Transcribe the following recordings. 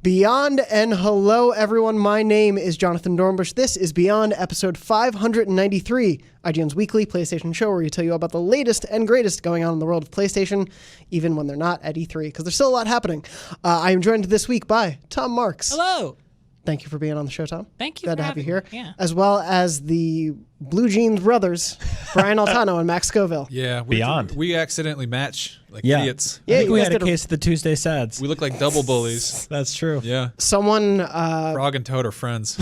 Beyond and hello everyone, my name is Jonathon Dornbush. This is Beyond episode 593, IGN's weekly PlayStation show where we tell you about the latest and greatest going on in the world of PlayStation, even when they're not at E3, because there's still a lot happening. I am joined this week by Tom Marks. Hello. Thank you for being on the show, Tom. Thank you Glad for to have you here. Yeah. As well as the Blue Jeans brothers, Brian Altano and Max Scoville. Yeah, Beyond. We accidentally match like idiots. Yeah, I think we you had guys a did case of the Tuesday Sads. We look like double bullies. That's true. Yeah. Someone Frog and Toad are friends.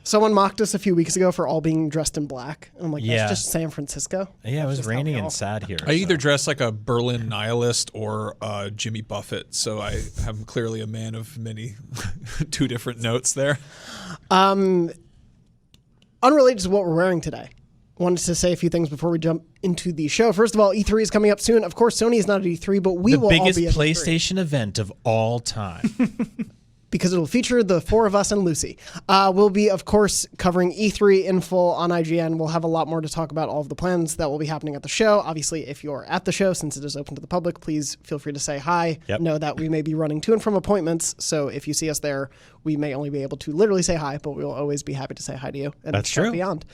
someone mocked us a few weeks ago for all being dressed in black. And I'm like, Yeah. that's just San Francisco. Yeah, it was That's just how rainy we all- and sad here. I either dress like a Berlin nihilist or Jimmy Buffett, so I am clearly a man of many two different notes there. Unrelated to what we're wearing today, wanted to say a few things before we jump into the show. First of all, E3 is coming up soon. Of course, Sony is not at E3, but we the will biggest all be at E3 PlayStation event of all time. because it will feature the four of us and Lucy. We'll be, of course, covering E3 in full on IGN. We'll have a lot more to talk about all of the plans that will be happening at the show. Obviously, if you're at the show, since it is open to the public, please feel free to say hi. Yep. Know that we may be running to and from appointments, so if you see us there, we may only be able to literally say hi, but we will always be happy to say hi to you. And That's stuff true. Beyond.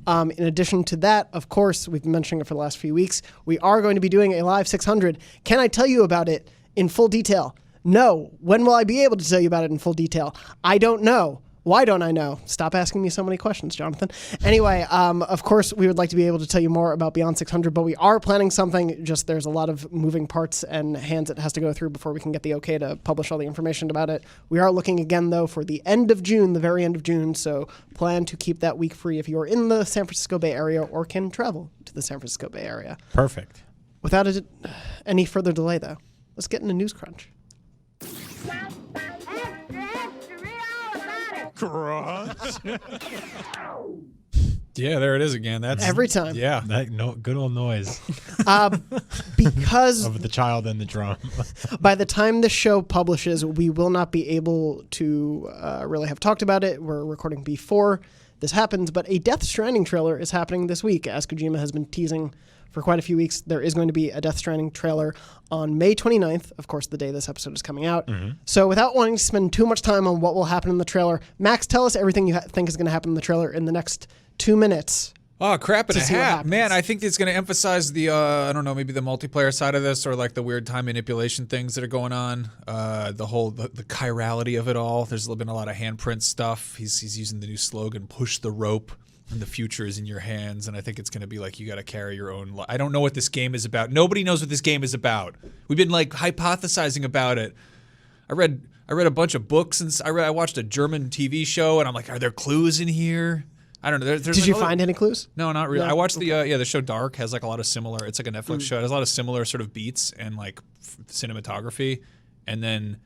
In addition to that, of course, we've been mentioning it for the last few weeks, we are going to be doing a live 600. Can I tell you about it in full detail? No. When will I be able to tell you about it in full detail? I don't know. Why don't I know? Stop asking me so many questions, Jonathan. Anyway, of course, we would like to be able to tell you more about Beyond 600, but we are planning something. Just there's a lot of moving parts and hands it has to go through before we can get the okay to publish all the information about it. We are looking again, though, for the end of June, the very end of June, so plan to keep that week free if you are in the San Francisco Bay Area or can travel to the San Francisco Bay Area. Perfect. Without any further delay, though, let's get into News Crunch. Yeah, there it is again. That's Every time. Yeah. That good old noise Because of the child and the drum. by the time the show publishes, we will not be able to really have talked about it. We're recording before this happens, but a Death Stranding trailer is happening this week. As Kojima has been teasing for quite a few weeks, there is going to be a Death Stranding trailer on May 29th, of course, the day this episode is coming out. So without wanting to spend too much time on what will happen in the trailer, Max, tell us everything you think is going to happen in the trailer in the next 2 minutes. Oh, crap in To a see what hat. happens. Man, I think it's going to emphasize the, I don't know, maybe the multiplayer side of this or like the weird time manipulation things that are going on. The chirality of it all. There's been a lot of handprint stuff. He's using the new slogan, push the rope, and the future is in your hands. And I think it's going to be like you got to carry your own. I don't know what this game is about. Nobody knows what this game is about. We've been like hypothesizing about it. I read a bunch of books and I watched a German TV show and I'm like, are there clues in here? I don't know. There's Did like you find any clues? No, not really. No? I watched the show Dark has like a lot of similar. It's like a Netflix show. It has a lot of similar sort of beats and like cinematography. And then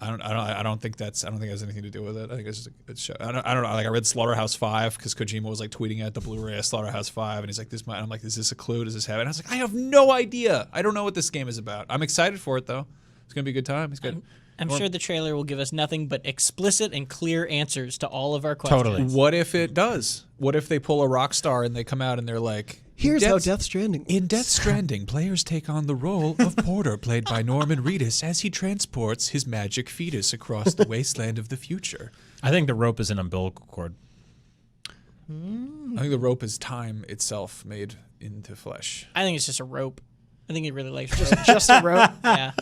I don't think it has anything to do with it. I think it's just a good show. I don't know. Like I read Slaughterhouse 5 because Kojima was like tweeting at the Blu-ray of Slaughterhouse 5 and he's like this. I'm like, is this a clue? Does this have it? And I was like, I have no idea. I don't know what this game is about. I'm excited for it though. It's gonna be a good time. It's good. I'm sure the trailer will give us nothing but explicit and clear answers to all of our questions. Totally. What if it does? What if they pull a rock star and they come out and they're like, Here's how Death Stranding In Death Stranding, players take on the role of Porter, played by Norman Reedus, as he transports his magic fetus across the wasteland of the future. I think the rope is an umbilical cord. I think the rope is time itself made into flesh. I think it's just a rope. I think he really likes just a rope. Yeah.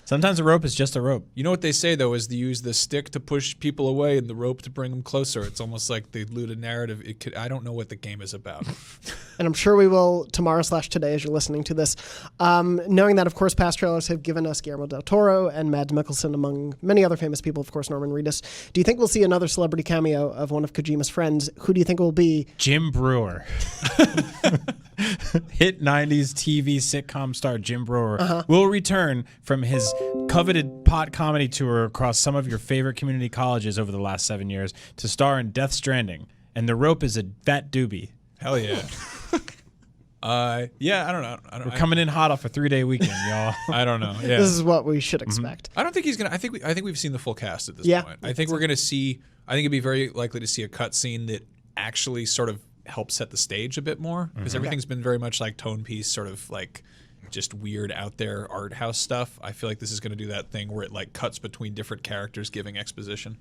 Sometimes a rope is just a rope. You know what they say, though, is to use the stick to push people away and the rope to bring them closer. It's almost like they loot a narrative. I don't know what the game is about. And I'm sure we will tomorrow/today as you're listening to this. Knowing that, of course, past trailers have given us Guillermo del Toro and Mads Mikkelsen, among many other famous people, of course, Norman Reedus. Do you think we'll see another celebrity cameo of one of Kojima's friends? Who do you think it will be? Jim Brewer. Hit 90s TV sitcom star Jim Brewer will return from his coveted pot comedy tour across some of your favorite community colleges over the last 7 years to star in Death Stranding. And the rope is a fat doobie. Hell yeah. Yeah, I don't know. We're coming in hot off a 3-day weekend, y'all. I don't know. Yeah. This is what we should expect. I don't think he's gonna. I think we've seen the full cast at this Yeah. point. I think we're gonna see. I think it'd be very likely to see a cutscene that actually sort of helps set the stage a bit more because everything's been very much like tone piece, sort of like just weird out there art house stuff. I feel like this is going to do that thing where it like cuts between different characters giving exposition.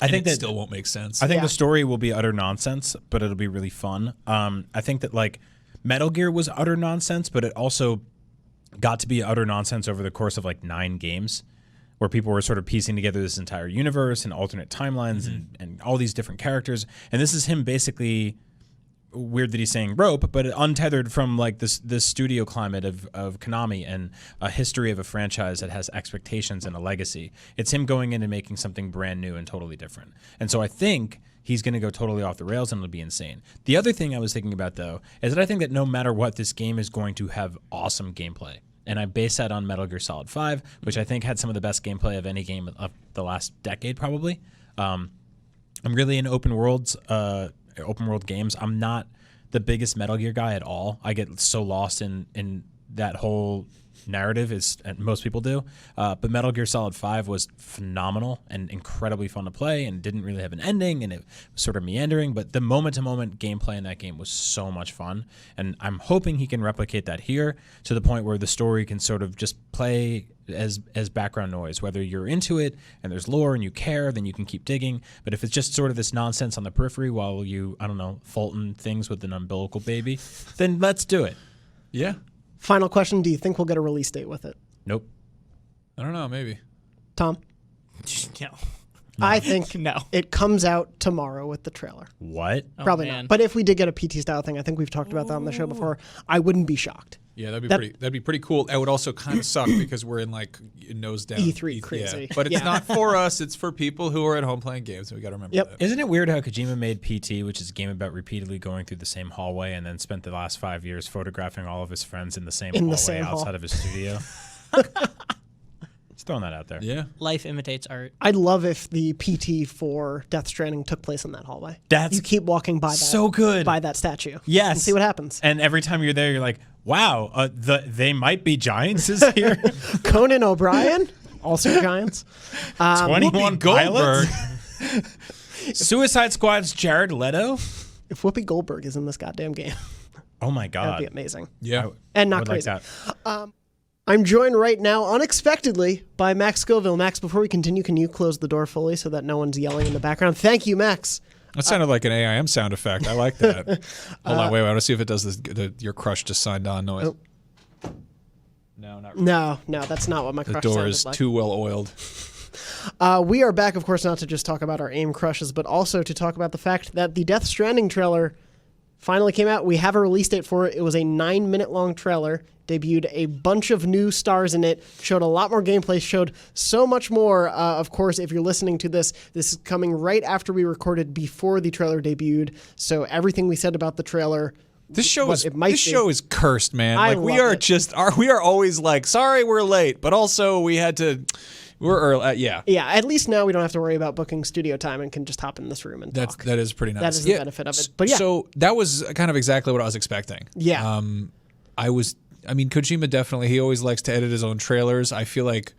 I think it that still won't make sense. I think the story will be utter nonsense, but it'll be really fun. I think that like Metal Gear was utter nonsense, but it also got to be utter nonsense over the course of like 9 games, where people were sort of piecing together this entire universe and alternate timelines and all these different characters. And this is him basically, weird that he's saying rope, but untethered from like this studio climate of Konami and a history of a franchise that has expectations and a legacy. It's him going in and making something brand new and totally different. And so I think he's going to go totally off the rails and it'll be insane. The other thing I was thinking about, though, is that I think that no matter what, this game is going to have awesome gameplay. And I base that on Metal Gear Solid 5, which I think had some of the best gameplay of any game of the last decade, probably. I'm really into open world games. I'm not the biggest Metal Gear guy at all. I get so lost in that whole narrative, as most people do. But Metal Gear Solid 5 was phenomenal and incredibly fun to play, and didn't really have an ending, and it was sort of meandering. But the moment-to-moment gameplay in that game was so much fun, and I'm hoping he can replicate that here to the point where the story can sort of just play as background noise. Whether you're into it and there's lore and you care, then you can keep digging. But if it's just sort of this nonsense on the periphery while you, I don't know, Fulton things with an umbilical baby, then let's do it. Yeah. Final question, do you think we'll get a release date with it? Nope. I don't know, maybe. Tom? No. I think No. it comes out tomorrow with the trailer. What? Probably man. not. But if we did get a PT style thing, I think we've talked about that on the show before, I wouldn't be shocked. Yeah, that'd be pretty cool. It would also kind of suck because we're in like nose down E3 crazy. Yeah. But it's not for us, it's for people who are at home playing games. We got to remember that. Isn't it weird how Kojima made PT, which is a game about repeatedly going through the same hallway, and then spent the last 5 years photographing all of his friends in the same hallway outside of his studio? Just throwing that out there. Yeah. Life imitates art. I'd love if the PT for Death Stranding took place in that hallway. That's you keep walking by that, so good. by that statue. Yes. And see what happens. And every time you're there, you're like, wow, they might be giants is here. Conan O'Brien, also giants. 21 Whoopi Goldberg. pilots. Suicide Squad's Jared Leto. If Whoopi Goldberg is in this goddamn game, Oh my that'd god. be amazing. Yeah. And I not would crazy. like that. I'm joined right now, unexpectedly, by Max Scoville. Max, before we continue, can you close the door fully so that no one's yelling in the background? Thank you, Max. That sounded like an AIM sound effect. I like that. Hold on, wait. I want to see if it does this. Your crush just signed on noise. Oh. No, not really. No, that's not what my The crush door sounded is like. too well oiled. We are back, of course, not to just talk about our AIM crushes, but also to talk about the fact that the Death Stranding trailer finally came out. We have a release date for it. It was a 9-minute long trailer, debuted a bunch of new stars in it, showed a lot more gameplay, showed so much more. Of course, if you're listening to this is coming right after we recorded before the trailer debuted. So everything we said about the trailer, This show what is it might be. show is cursed, man. I Like we love are it. we are always like, sorry we're late, but also we're early. Yeah. Yeah, at least now we don't have to worry about booking studio time and can just hop in this room and talk. That is pretty nice. That is the benefit of it. But yeah. So that was kind of exactly what I was expecting. Yeah. I mean, Kojima definitely, he always likes to edit his own trailers. I feel like,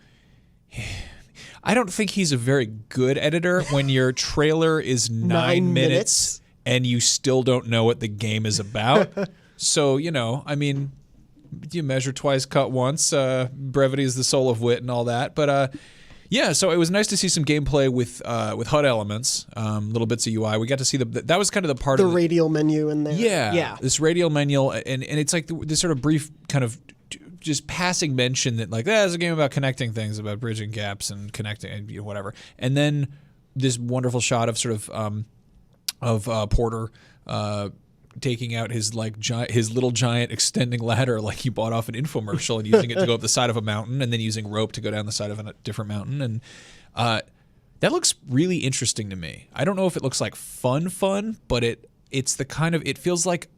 I don't think he's a very good editor when your trailer is 9 minutes and you still don't know what the game is about. So, I mean, you measure twice, cut once. Brevity is the soul of wit and all that. But yeah, so it was nice to see some gameplay with HUD elements, little bits of UI. We got to see that was kind of the part the of radial menu in there. yeah. This radial menu, and it's like this sort of brief kind of just passing mention that like, there's a game about connecting things, about bridging gaps and connecting and whatever. And then this wonderful shot of sort of Porter taking out his his little giant extending ladder like he bought off an infomercial and using it to go up the side of a mountain and then using rope to go down the side of a different mountain. And that looks really interesting to me. I don't know if it looks like fun, but it's the kind of, it feels like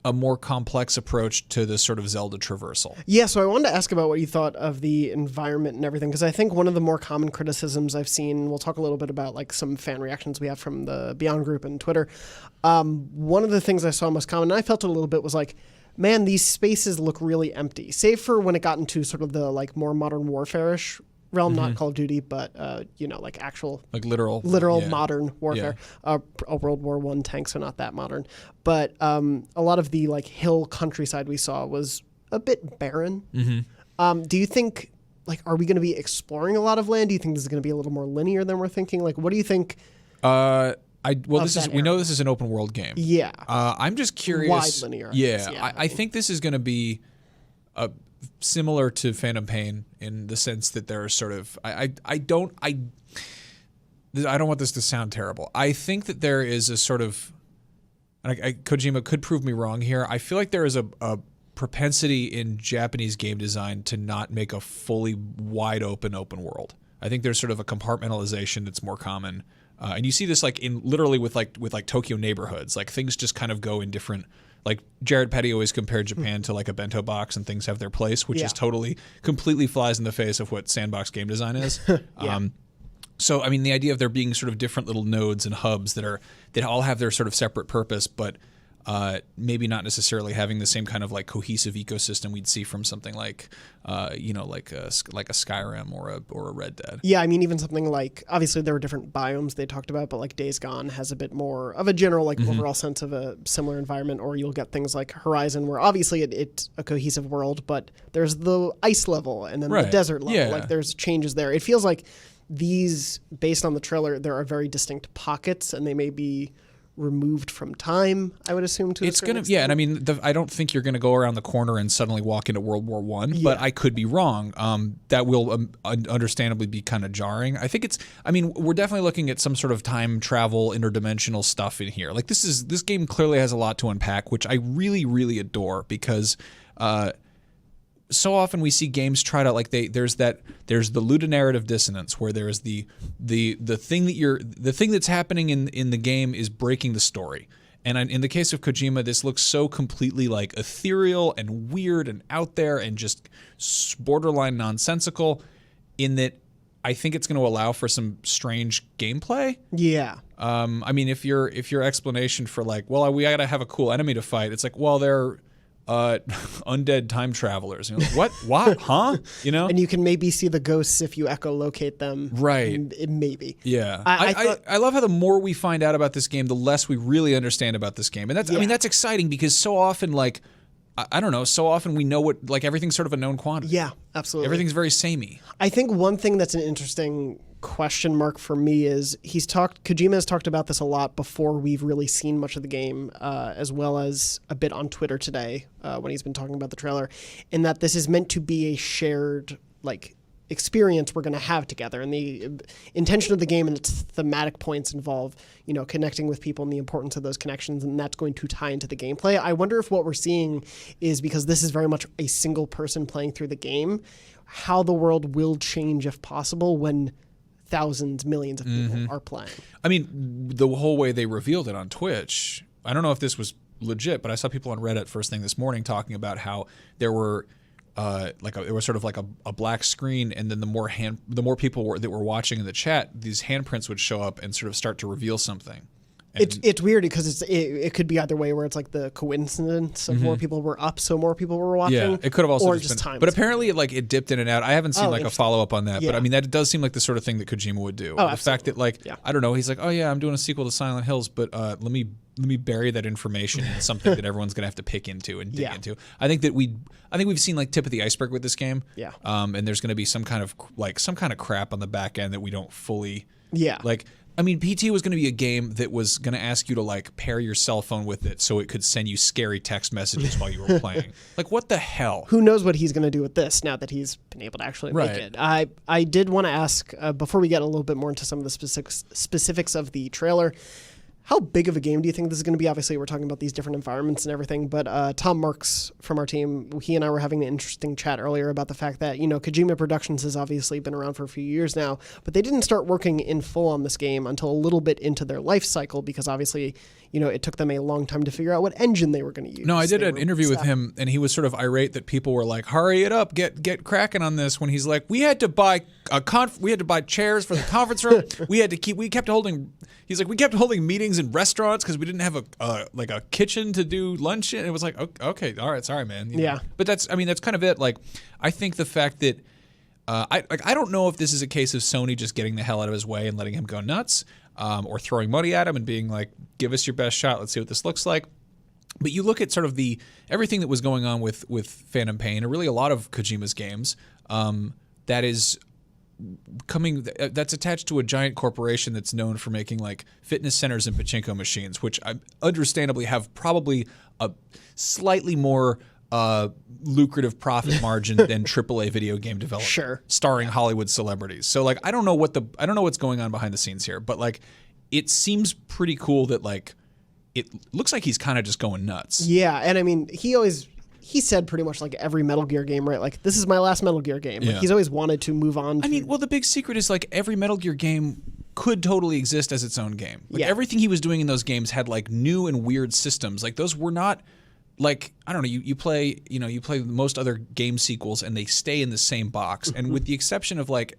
a more complex approach to this sort of Zelda traversal. Yeah, so I wanted to ask about what you thought of the environment and everything, because I think one of the more common criticisms I've seen, we'll talk a little bit about like some fan reactions we have from the Beyond group and Twitter. One of the things I saw most common, and I felt it a little bit, was like, man, these spaces look really empty, save for when it got into sort of the like more modern warfare-ish realm, not Call of Duty, but like actual Like literal yeah. modern warfare. A World War I tank, so not that modern. But a lot of the like hill countryside we saw was a bit barren. Do you think, like, are we going to be exploring a lot of land? Do you think this is going to be a little more linear than we're thinking? Like, what do you think? We know this is an open world game. Yeah. I'm just curious. Wide linear. I think this is going to be similar to Phantom Pain in the sense that there are sort of I don't want this to sound terrible. I think that there is a sort of, Kojima could prove me wrong here. I feel like there is a propensity in Japanese game design to not make a fully wide open world. I think there's sort of a compartmentalization that's more common. And you see this like in literally with Tokyo neighborhoods, like things just kind of go in different. Like Jared Petty always compared Japan to like a bento box, and things have their place, which is completely flies in the face of what sandbox game design is. So I mean, the idea of there being sort of different little nodes and hubs that all have their sort of separate purpose, but maybe not necessarily having the same kind of like cohesive ecosystem we'd see from something like like a Skyrim or a Red Dead. Yeah, I mean, even something like, obviously there were different biomes they talked about, but like Days Gone has a bit more of a general like overall sense of a similar environment, or you'll get things like Horizon where obviously it's a cohesive world, but there's the ice level and then the desert level. Yeah. Like there's changes there. It feels like these, based on the trailer, there are very distinct pockets, and they may be removed from time, I would assume, to it's gonna and I mean I don't think you're gonna go around the corner and suddenly walk into World War I, but I could be wrong. That will understandably be kind of jarring. I think we're definitely looking at some sort of time travel interdimensional stuff in here. Like this game clearly has a lot to unpack, which I really, really adore, because so often we see games try to like there's the ludonarrative dissonance where there's the thing that's happening in the game is breaking the story. And in the case of Kojima, this looks so completely like ethereal and weird and out there and just borderline nonsensical, in that I think it's going to allow for some strange gameplay. Yeah. I mean, if your explanation for like, well, we got to have a cool enemy to fight, it's like, well, they're undead time travelers. You're like, what? Huh? You know? And you can maybe see the ghosts if you echolocate them. Right. Maybe. Yeah. I love how the more we find out about this game, the less we really understand about this game. And that's, I mean, that's exciting, because so often, like, I don't know, so often we know what, like, everything's sort of a known quantity. Yeah, absolutely. Everything's very samey. I think one thing that's an interesting question mark for me is Kojima has talked about this a lot before we've really seen much of the game, as well as a bit on Twitter today when he's been talking about the trailer, in that this is meant to be a shared like experience we're going to have together, and the intention of the game and its thematic points involve connecting with people and the importance of those connections, and that's going to tie into the gameplay. I wonder if what we're seeing is, because this is very much a single person playing through the game, how the world will change, if possible, when thousands, millions of people are playing. I mean, the whole way they revealed it on Twitch, I don't know if this was legit, but I saw people on Reddit first thing this morning talking about how there were it was sort of like a black screen, and then the more people that were watching in the chat, these handprints would show up and sort of start to reveal something. It's weird because it could be either way, where it's like the coincidence of more people were up, so more people were watching. Yeah, it could have also or just been time. But apparently, it dipped in and out. I haven't seen like a follow up on that, but I mean that does seem like the sort of thing that Kojima would do. Oh, the fact that I don't know, he's like, oh yeah, I'm doing a sequel to Silent Hills, but let me bury that information in something that everyone's gonna have to pick into and dig into. I think we've seen like tip of the iceberg with this game. Yeah. And there's gonna be some kind of crap on the back end that we don't fully. Yeah. Like, I mean, PT was going to be a game that was going to ask you to like pair your cell phone with it so it could send you scary text messages while you were playing. Like, what the hell? Who knows what he's going to do with this now that he's been able to actually make it? I did want to ask, before we get a little bit more into some of the specifics of the trailer, how big of a game do you think this is going to be? Obviously, we're talking about these different environments and everything, but Tom Marks from our team, he and I were having an interesting chat earlier about the fact that, Kojima Productions has obviously been around for a few years now, but they didn't start working in full on this game until a little bit into their life cycle, because obviously, it took them a long time to figure out what engine they were going to use. No, I did an interview with him, and he was sort of irate that people were like, hurry it up, get cracking on this, when he's like, we had to buy chairs for the conference room. we kept holding meetings in restaurants because we didn't have a kitchen to do lunch in. It was like, okay, all right, sorry, man. Yeah. But that's kind of it. Like, I think the fact that I don't know if this is a case of Sony just getting the hell out of his way and letting him go nuts, or throwing money at him and being like, give us your best shot, let's see what this looks like. But you look at sort of everything that was going on with Phantom Pain, and really a lot of Kojima's games, that is that's attached to a giant corporation that's known for making like fitness centers and pachinko machines, which I understandably have probably a slightly more lucrative profit margin than AAA video game development, Sure. starring Hollywood celebrities. So like I don't know what's going on behind the scenes here, but like it seems pretty cool that like it looks like he's kind of just going nuts. Yeah, and I mean, he said pretty much like every Metal Gear game, right? Like, this is my last Metal Gear game. Like, Yeah. he's always wanted to move on. I mean, well, the big secret is like every Metal Gear game could totally exist as its own game. Like Yeah. everything he was doing in those games had like new and weird systems. Like those were not like, I don't know, you play most other game sequels and they stay in the same box. And with the exception of like,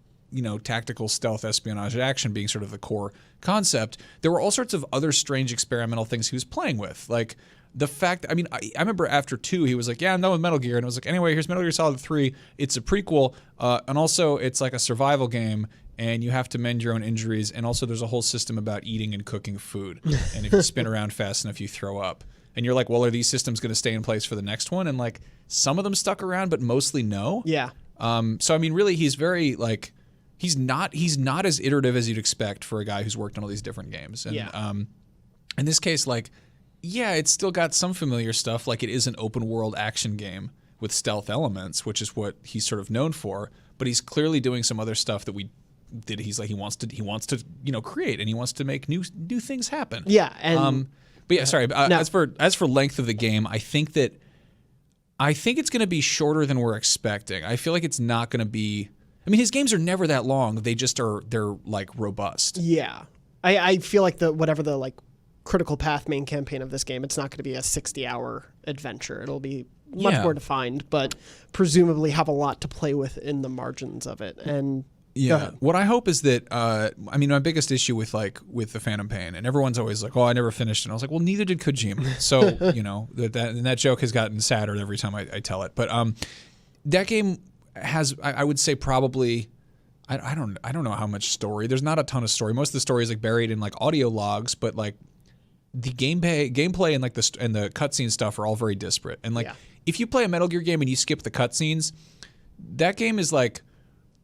tactical stealth espionage action being sort of the core concept, there were all sorts of other strange experimental things he was playing with. Like the fact, I remember after 2, he was like, yeah, I'm done with Metal Gear. And I was like, anyway, here's Metal Gear Solid 3. It's a prequel. And also it's like a survival game and you have to mend your own injuries. And also there's a whole system about eating and cooking food. And if you spin around fast enough, you throw up. And you're like, well, are these systems going to stay in place for the next one? And like some of them stuck around, but mostly no. Yeah. So I mean, really, he's very like, he's not as iterative as you'd expect for a guy who's worked on all these different games. And in this case, like, yeah, it's still got some familiar stuff. Like it is an open world action game with stealth elements, which is what he's sort of known for. But he's clearly doing some other stuff that he's like he wants to create, and he wants to make new things happen. Yeah. And but yeah, sorry. As for length of the game, I think it's going to be shorter than we're expecting. I feel like it's not going to be. I mean, his games are never that long. They just are. They're like robust. yeah, I feel like whatever the like critical path main campaign of this game, it's not going to be a 60-hour adventure. It'll be much more defined, but presumably have a lot to play with in the margins of it. And yeah, what I hope is that my biggest issue with the Phantom Pain, and everyone's always like, "Oh, I never finished," and I was like, "Well, neither did Kojima." So that joke has gotten sadder every time I tell it. But that game has, I would say, probably. I don't know how much story. There's not a ton of story. Most of the story is like buried in like audio logs, but like the gameplay and like the cutscene stuff are all very disparate. And like if you play a Metal Gear game and you skip the cutscenes, that game is like.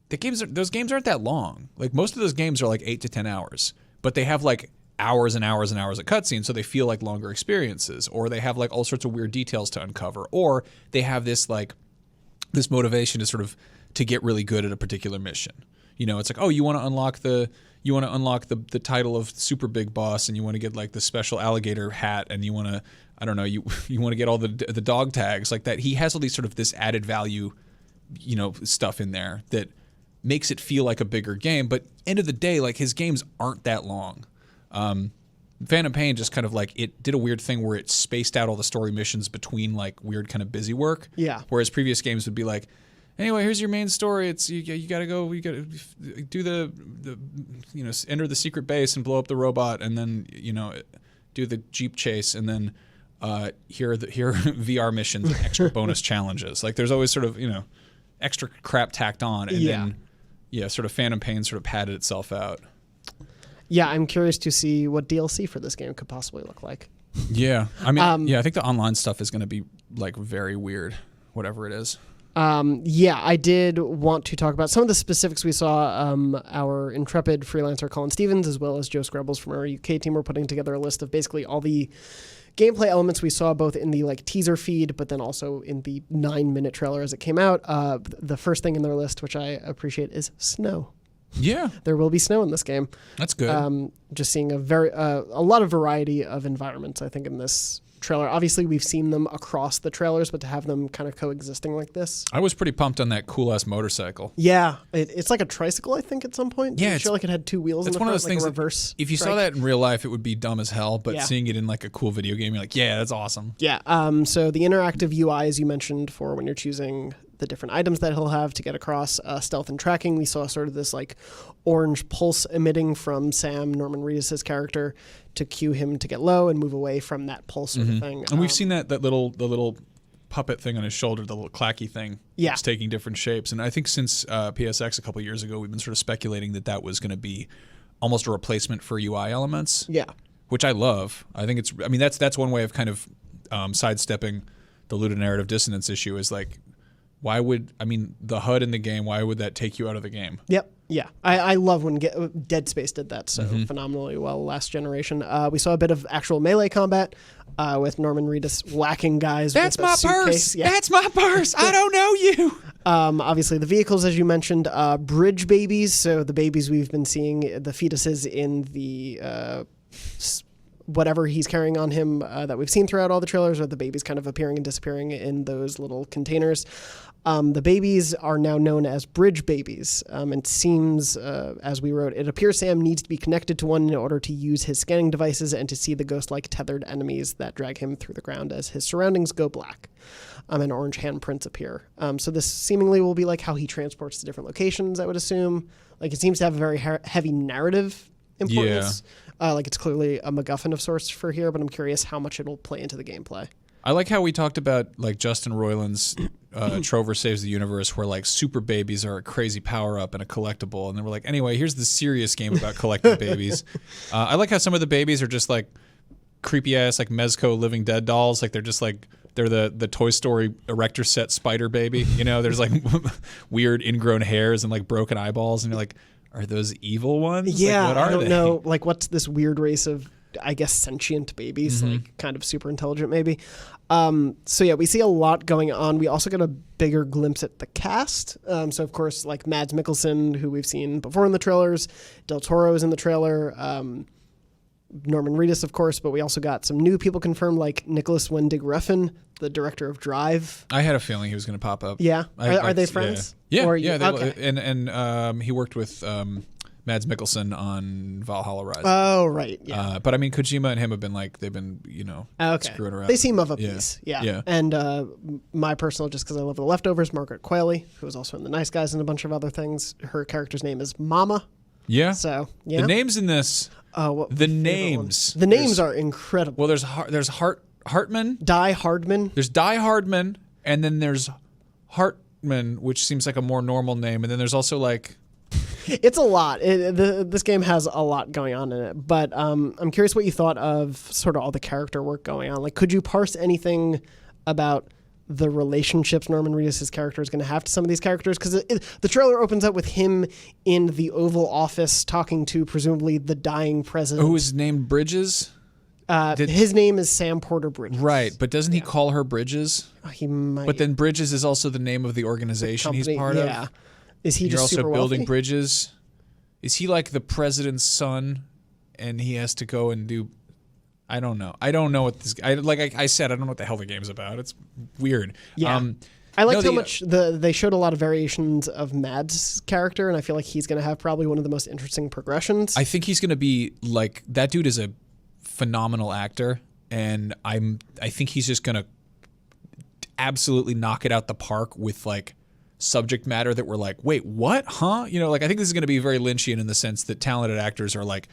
Those games aren't that long. Like most of those games are like 8 to 10 hours, but they have like hours and hours and hours of cutscenes, so they feel like longer experiences, or they have like all sorts of weird details to uncover, or they have this motivation to sort of to get really good at a particular mission. It's like, oh, you want to unlock the title of Super Big Boss, and you want to get like the special alligator hat, and you want to, I don't know, you want to get all the dog tags like that. He has all these sort of this added value, stuff in there that makes it feel like a bigger game, but end of the day, like his games aren't that long. Phantom Pain just kind of like it did a weird thing where it spaced out all the story missions between like weird kind of busy work. Yeah. Whereas previous games would be like, anyway, here's your main story. It's you gotta go, you gotta do the enter the secret base and blow up the robot, and then do the Jeep chase, and then here are VR missions and extra bonus challenges. Like there's always sort of extra crap tacked on, and then. Yeah, sort of Phantom Pain sort of padded itself out. Yeah, I'm curious to see what DLC for this game could possibly look like. Yeah, I mean, I think the online stuff is going to be like very weird, whatever it is. Yeah, I did want to talk about some of the specifics we saw. Our intrepid freelancer Colin Stevens, as well as Joe Screbbles from our UK team, were putting together a list of basically all the gameplay elements we saw both in the like teaser feed, but then also in the 9-minute trailer as it came out. The first thing in their list, which I appreciate, is snow. Yeah, there will be snow in this game. That's good. Just seeing a lot of variety of environments, I think, in this trailer. Obviously, we've seen them across the trailers, but to have them kind of coexisting like this. I was pretty pumped on that cool-ass motorcycle. Yeah, it's like a tricycle, I think, at some point. Yeah, I feel like it had 2 wheels in the front, one of those things like a reverse. If you saw that in real life, it would be dumb as hell, but seeing it in like a cool video game, you're like, yeah, that's awesome. Yeah, so the interactive UI, as you mentioned, for when you're choosing the different items that he'll have to get across stealth and tracking. We saw sort of this like orange pulse emitting from Sam, Norman Reedus' character, to cue him to get low and move away from that pulse sort of thing. And we've seen the little puppet thing on his shoulder, the little clacky thing. Yeah. It's taking different shapes. And I think since PSX a couple of years ago, we've been sort of speculating that was going to be almost a replacement for UI elements. Yeah. Which I love. I think that's one way of kind of sidestepping the ludonarrative dissonance issue is like, why would, I mean, the HUD in the game, why would that take you out of the game? Yep. Yeah. I love when Dead Space did that so phenomenally well last generation. We saw a bit of actual melee combat with Norman Reedus whacking guys That's with a my suitcase. purse. Yeah. That's my purse. I don't know you. Obviously, the vehicles, as you mentioned, bridge babies. So the babies we've been seeing, the fetuses in the whatever he's carrying on him that we've seen throughout all the trailers, or the babies kind of appearing and disappearing in those little containers. The babies are now known as bridge babies. It seems, as we wrote, it appears Sam needs to be connected to one in order to use his scanning devices and to see the ghost-like tethered enemies that drag him through the ground as his surroundings go black. And orange handprints appear. So this seemingly will be like how he transports to different locations, I would assume. Like, it seems to have a very heavy narrative importance. Like, it's clearly a MacGuffin of sorts for here, but I'm curious how much it'll play into the gameplay. I like how we talked about like Justin Roiland's Trover Saves the Universe, where like super babies are a crazy power up and a collectible, and then we're like, anyway, here's the serious game about collecting babies. I like how some of the babies are just like creepy ass like Mezco Living Dead dolls, like they're just like they're the Toy Story Erector Set Spider Baby. You know, there's like weird ingrown hairs and like broken eyeballs, and you're like, are those evil ones? Yeah, like, what are I don't they? know. Like, what's this weird race of, I guess, sentient babies, like kind of super intelligent maybe. So yeah, we see a lot going on. We also get a bigger glimpse at the cast. So of course, like Mads Mikkelsen, who we've seen before in the trailers, Del Toro is in the trailer, Norman Reedus, of course, but we also got some new people confirmed, like Nicholas Winding Refn, the director of Drive. I had a feeling he was going to pop up. Yeah, are they friends? Yeah, Or yeah. okay. And he worked with Mads Mikkelsen on Valhalla Rising. Oh, right. Yeah. But I mean, Kojima and him have been like, they've been, screwing around. They seem of a piece. Yeah. Yeah. And my personal, just because I love The Leftovers, Margaret Qualley, who was also in The Nice Guys and a bunch of other things. Her character's name is Mama. Yeah. So, yeah. The names in this, the names. The names are incredible. Well, there's Hartman. Die Hardman. There's Die Hardman, and then there's Hartman, which seems like a more normal name. And then there's also like... It's a lot. This game has a lot going on in it. But I'm curious what you thought of sort of all the character work going on. Like, could you parse anything about the relationships Norman Reedus' character is going to have to some of these characters? Because the trailer opens up with him in the Oval Office talking to presumably the dying president. Who is named Bridges? His name is Sam Porter Bridges. Right, but doesn't he call her Bridges? He might. But then Bridges is also the name of the organization he's part of. Yeah. Is he You're just also super building wealthy? bridges. Is he like the president's son, and he has to go and do? I don't know. I don't know what this. I said, I don't know what the hell the game's about. It's weird. Yeah. I liked how much they showed a lot of variations of Mads' character, and I feel like he's going to have probably one of the most interesting progressions. I think he's going to be like that dude is a phenomenal actor, and I think he's just going to absolutely knock it out the park with like subject matter that we're like, wait, what? Huh? You know, like I think this is going to be very Lynchian in the sense that talented actors are like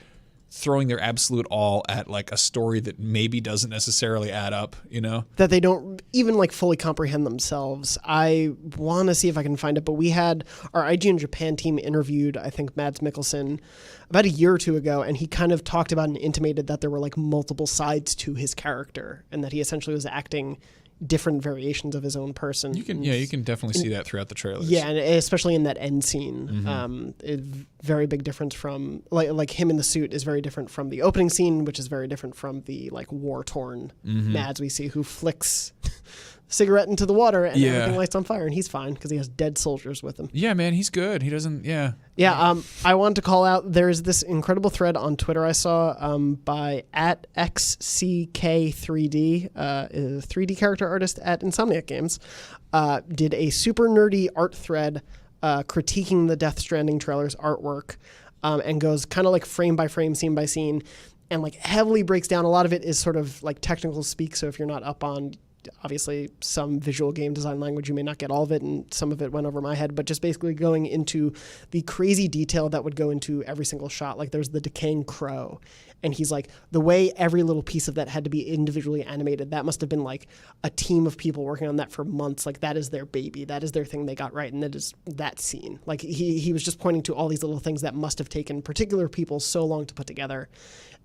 throwing their absolute all at like a story that maybe doesn't necessarily add up, you know? That they don't even like fully comprehend themselves. I want to see if I can find it, but we had our IGN Japan team interviewed, I think, Mads Mikkelsen about a year or two ago, and he kind of talked about and intimated that there were like multiple sides to his character and that he essentially was acting different variations of his own person. You can definitely see that throughout the trailers. Yeah, and especially in that end scene, very big difference from like him in the suit is very different from the opening scene, which is very different from the like war torn Mads we see who flicks cigarette into the water and everything lights on fire, and he's fine because he has dead soldiers with him. Yeah, man, he's good. He doesn't. Yeah. Yeah. I wanted to call out. There's this incredible thread on Twitter I saw by @XCK3D, a 3D character artist at Insomniac Games, did a super nerdy art thread critiquing the Death Stranding trailer's artwork, and goes kind of like frame by frame, scene by scene, and like heavily breaks down. A lot of it is sort of like technical speak. So if you're not up on obviously some visual game design language, you may not get all of it, and some of it went over my head, but just basically going into the crazy detail that would go into every single shot. Like there's the decaying crow, and he's like, the way every little piece of that had to be individually animated, that must have been like a team of people working on that for months. Like that is their baby, that is their thing they got right, and that is that scene. Like he was just pointing to all these little things that must have taken particular people so long to put together,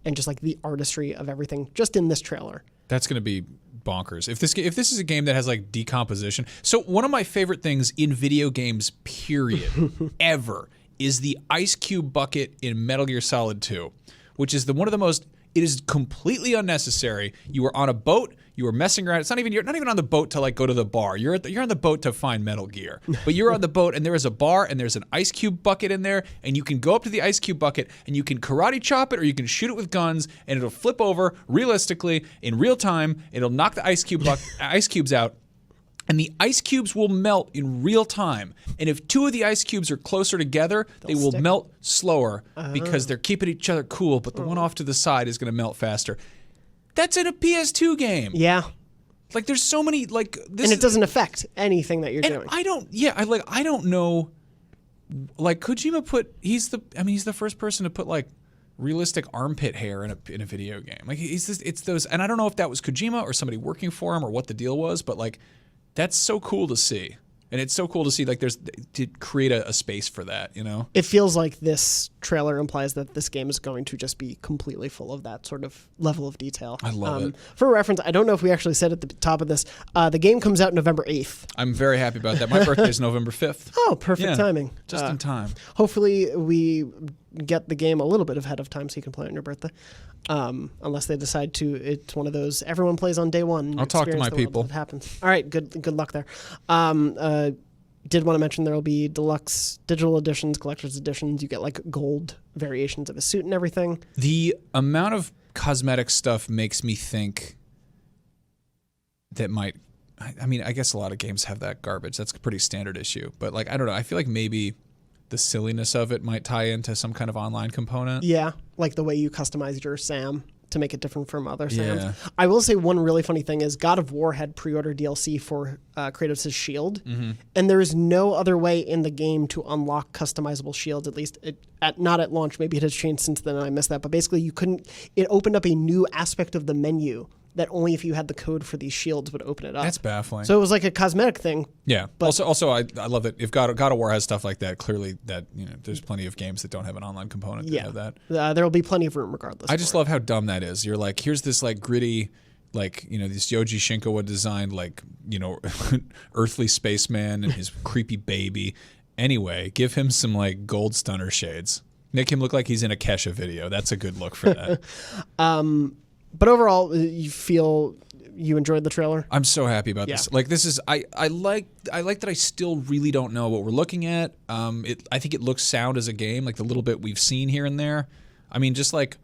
and just like the artistry of everything just in this trailer. That's going to be bonkers. If this is a game that has like decomposition. So one of my favorite things in video games, period, ever, is the ice cube bucket in Metal Gear Solid 2, which is one of the most. It is completely unnecessary. You were on a boat. You were messing around. You're not even on the boat to like go to the bar. You're on the boat to find Metal Gear. But you're on the boat and there is a bar and there's an ice cube bucket in there and you can go up to the ice cube bucket and you can karate chop it or you can shoot it with guns and it'll flip over realistically in real time. It'll knock the ice cubes out. And the ice cubes will melt in real time. And if two of the ice cubes are closer together, they will melt slower because they're keeping each other cool, but the one off to the side is going to melt faster. That's in a PS2 game. Yeah. Like there's so many like this, and it doesn't affect anything that you're doing. I don't know. Like Kojima he's the first person to put like realistic armpit hair in a video game. Like it's those, and I don't know if that was Kojima or somebody working for him or what the deal was, but like that's so cool to see. And it's so cool to see like to create a space for that, you know? It feels like this trailer implies that this game is going to just be completely full of that sort of level of detail. I love it. For reference, I don't know if we actually said at the top of this, the game comes out November 8th. I'm very happy about that. My birthday is November 5th. Oh, perfect timing. Just in time. Hopefully we get the game a little bit ahead of time so you can play it on your birthday. Unless they decide to, it's one of those everyone plays on day one. I'll talk to my people. It happens. All right, good luck there. Did want to mention there will be deluxe digital editions, collector's editions. You get like gold variations of a suit and everything. The amount of cosmetic stuff makes me think that I guess a lot of games have that garbage. That's a pretty standard issue. But like, I don't know. I feel like maybe the silliness of it might tie into some kind of online component. Yeah, like the way you customize your Sam to make it different from other Sams. Yeah. I will say one really funny thing is God of War had pre-order DLC for Kratos' shield, and there is no other way in the game to unlock customizable shields, at least not at launch. Maybe it has changed since then and I missed that, but basically you couldn't. It opened up a new aspect of the menu that only if you had the code for these shields would open it up. That's baffling. So it was like a cosmetic thing. Yeah. But also, I love that if God of War has stuff like that, clearly that there's plenty of games that don't have an online component that have that. There will be plenty of room regardless. I just love how dumb that is. You're like, here's this like gritty, like this Yoji Shinkawa designed like earthly spaceman and his creepy baby. Anyway, give him some like gold stunner shades. Make him look like he's in a Kesha video. That's a good look for that. But overall, you feel you enjoyed the trailer? I'm so happy about this. Like this is I like that I still really don't know what we're looking at. I think it looks sound as a game, like the little bit we've seen here and there. I mean, just like